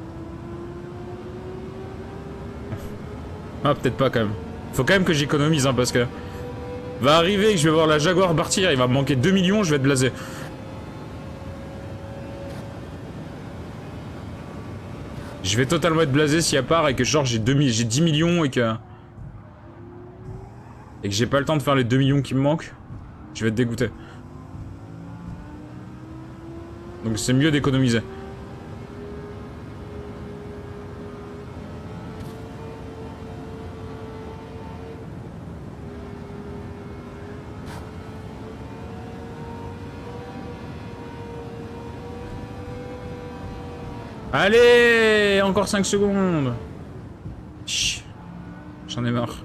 Ah, peut-être pas quand même. Faut quand même que j'économise, hein, parce que... Va arriver que je vais voir la Jaguar partir, il va me manquer 2 millions, je vais être blasé. Je vais totalement être blasé si elle part et que genre j'ai 10 millions et que... Et que j'ai pas le temps de faire les 2 millions qui me manquent. Je vais être dégoûté. Donc c'est mieux d'économiser. Allez, encore 5 secondes. Chut, j'en ai marre.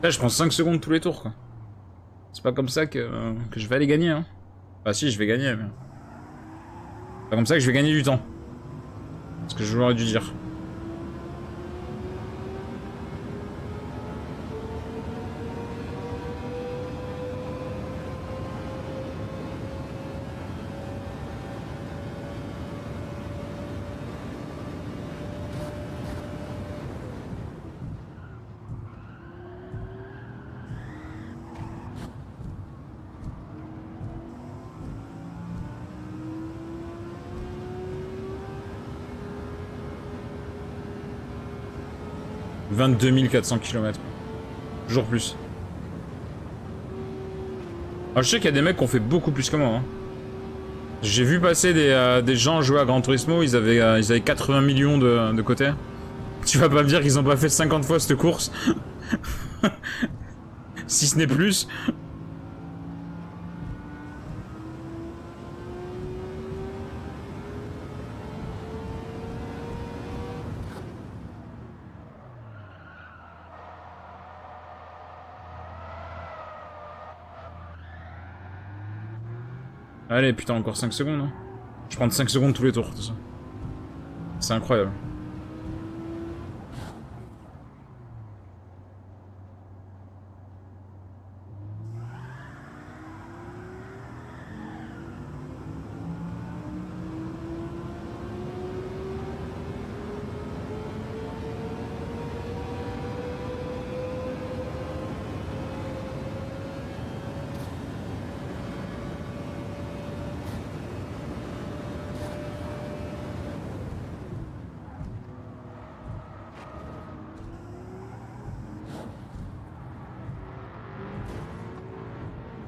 Là, je prends 5 secondes tous les tours, quoi. C'est pas comme ça que je vais aller gagner, hein. Bah si, je vais gagner, mais... C'est pas comme ça que je vais gagner du temps. C'est ce que je l'aurais dû dire. « 22 400 km. Toujours plus. Ah, je sais qu'il y a des mecs qui ont fait beaucoup plus que moi. Hein. J'ai vu passer des gens jouer à Gran Turismo, ils avaient 80 millions de côté. Tu vas pas me dire qu'ils ont pas fait 50 fois cette course. Si ce n'est plus. Allez, putain, encore 5 secondes. Hein. Je prends 5 secondes tous les tours, tout ça. C'est incroyable.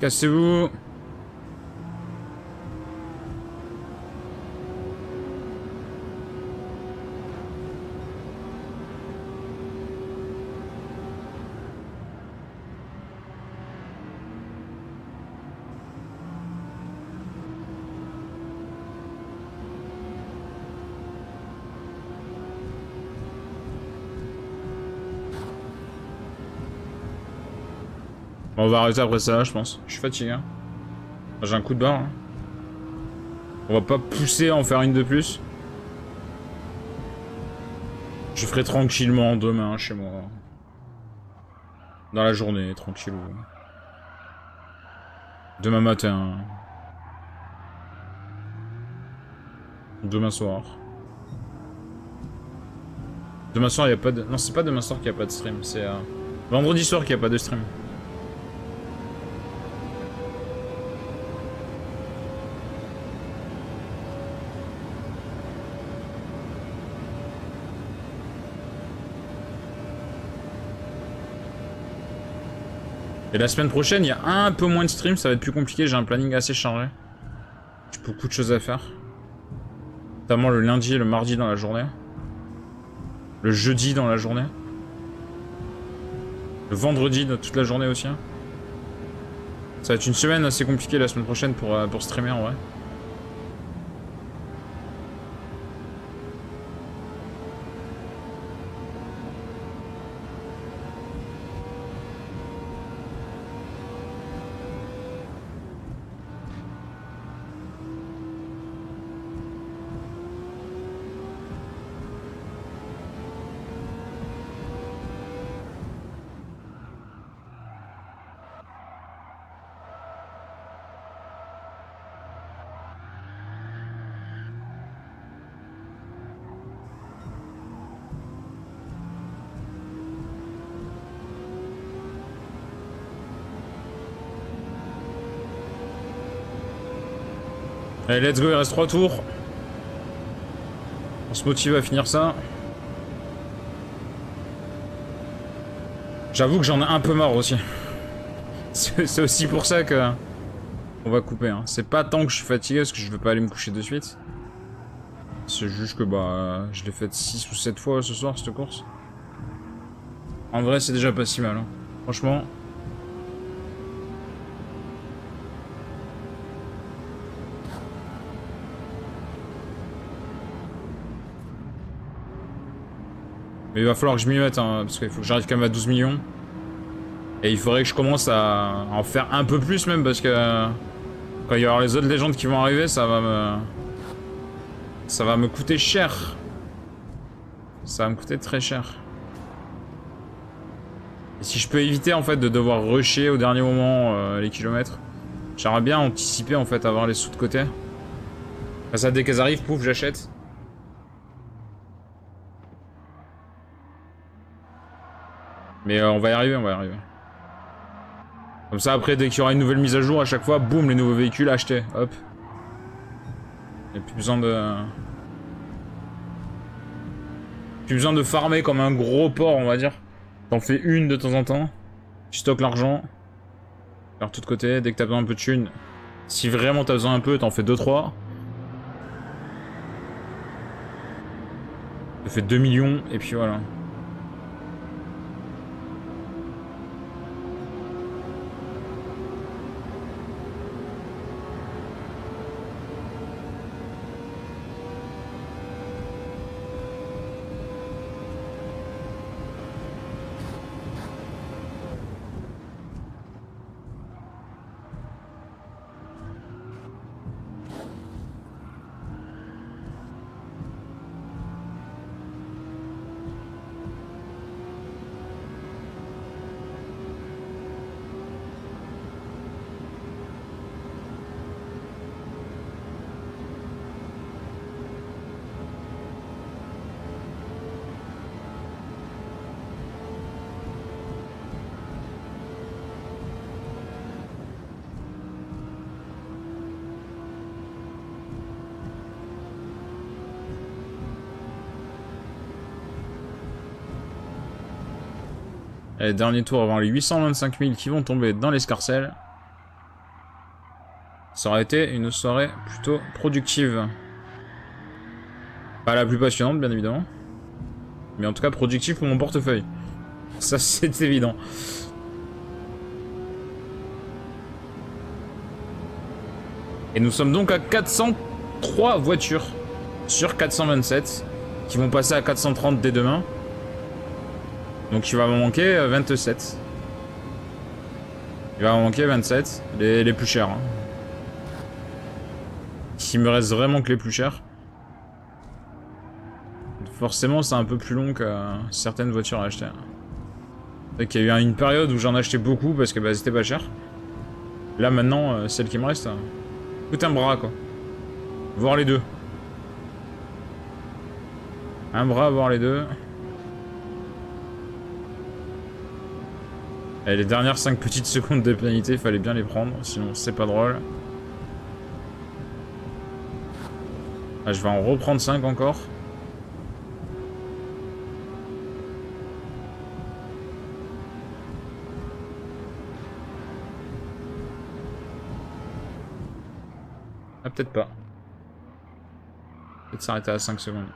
Cassez-vous. Bon, on va arrêter après ça, je pense. Je suis fatigué. Hein. J'ai un coup de barre. Hein. On va pas pousser à en faire une de plus. Je ferai tranquillement demain chez moi. Dans la journée, tranquillou. Demain matin. Demain soir. Demain soir, il n'y a pas de... Non, c'est pas demain soir qu'il n'y a pas de stream. C'est vendredi soir qu'il n'y a pas de stream. Et la semaine prochaine, il y a un peu moins de stream, ça va être plus compliqué, j'ai un planning assez chargé. J'ai beaucoup de choses à faire. Notamment le lundi et le mardi dans la journée. Le jeudi dans la journée. Le vendredi dans toute la journée aussi. Ça va être une semaine assez compliquée la semaine prochaine pour streamer en vrai. Allez, let's go, il reste 3 tours. On se motive à finir ça. J'avoue que j'en ai un peu marre aussi. C'est aussi pour ça que... On va couper, hein. C'est pas tant que je suis fatigué, parce que je veux pas aller me coucher de suite. C'est juste que, bah... je l'ai faite 6 ou 7 fois ce soir, cette course. En vrai, c'est déjà pas si mal, hein. Franchement... Mais il va falloir que je m'y mette, hein, parce qu'il faut que j'arrive quand même à 12 millions. Et il faudrait que je commence à en faire un peu plus même, parce que... Quand il y aura les autres légendes qui vont arriver, ça va me... Ça va me coûter cher. Ça va me coûter très cher. Et si je peux éviter, en fait, de devoir rusher au dernier moment les kilomètres, j'aimerais bien anticiper, en fait, avoir les sous de côté. Enfin, ça, dès qu'elles arrivent, pouf, j'achète. Mais on va y arriver, on va y arriver. Comme ça, après, dès qu'il y aura une nouvelle mise à jour, à chaque fois, boum, les nouveaux véhicules achetés. Hop. Il n'y a plus besoin de... Plus besoin de farmer comme un gros porc, on va dire. T'en fais une de temps en temps. Tu stockes l'argent. Alors, tout de côté, dès que t'as besoin un peu de thunes. Si vraiment t'as besoin un peu, t'en fais 2-3. Ça fait 2 millions, et puis voilà. Allez, dernier tour avant les 825 000 qui vont tomber dans l'escarcelle. Ça aurait été une soirée plutôt productive. Pas la plus passionnante, bien évidemment. Mais en tout cas, productive pour mon portefeuille. Ça, c'est évident. Et nous sommes donc à 403 voitures sur 427 qui vont passer à 430 dès demain. Donc il va m'en manquer 27. Il va m'en manquer 27, les plus chers. Hein. Il me reste vraiment que les plus chers. Forcément, c'est un peu plus long que certaines voitures à acheter. C'est vrai qu'il y a eu une période où j'en achetais beaucoup parce que bah, c'était pas cher. Là maintenant, celle qui me reste, tout un bras quoi. Voir les deux. Un bras, voir les deux. Et les dernières 5 petites secondes de pénalité, il fallait bien les prendre, sinon c'est pas drôle. Ah, je vais en reprendre 5 encore. Ah, peut-être pas. Peut-être s'arrêter à 5 secondes.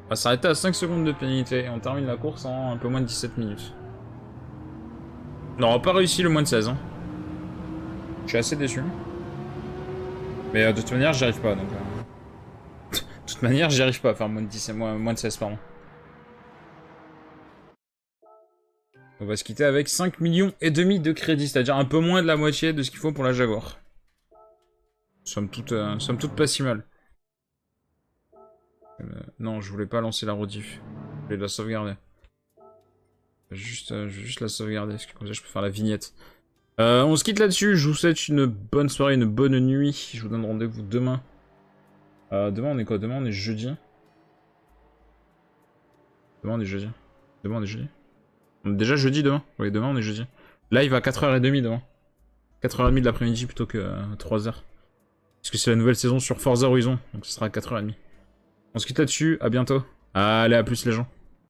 On va s'arrêter à 5 secondes de pénalité et on termine la course en un peu moins de 17 minutes. On n'aura pas réussi le moins de 16. Hein. Je suis assez déçu. Mais de toute manière, j'y arrive pas. Donc, de toute manière, j'y arrive pas à faire moins de 10, moins de 16, pardon. On va se quitter avec 5 millions et demi de crédits, c'est-à-dire un peu moins de la moitié de ce qu'il faut pour la Jaguar. Somme toute pas si mal. Non, je voulais pas lancer la rediff. Je voulais la sauvegarder. Je vais juste la sauvegarder, parce que comme ça je peux faire la vignette. On se quitte là-dessus, je vous souhaite une bonne soirée, une bonne nuit. Je vous donne rendez-vous demain. Demain on est quoi? Demain on est jeudi. Demain on est jeudi. On est déjà jeudi demain? Oui, demain on est jeudi. Live à 4h30 demain. 4h30 de l'après-midi plutôt que 3h. Parce que c'est la nouvelle saison sur Forza Horizon, donc ce sera à 4h30. On se quitte là-dessus, à bientôt. Allez, à plus les gens.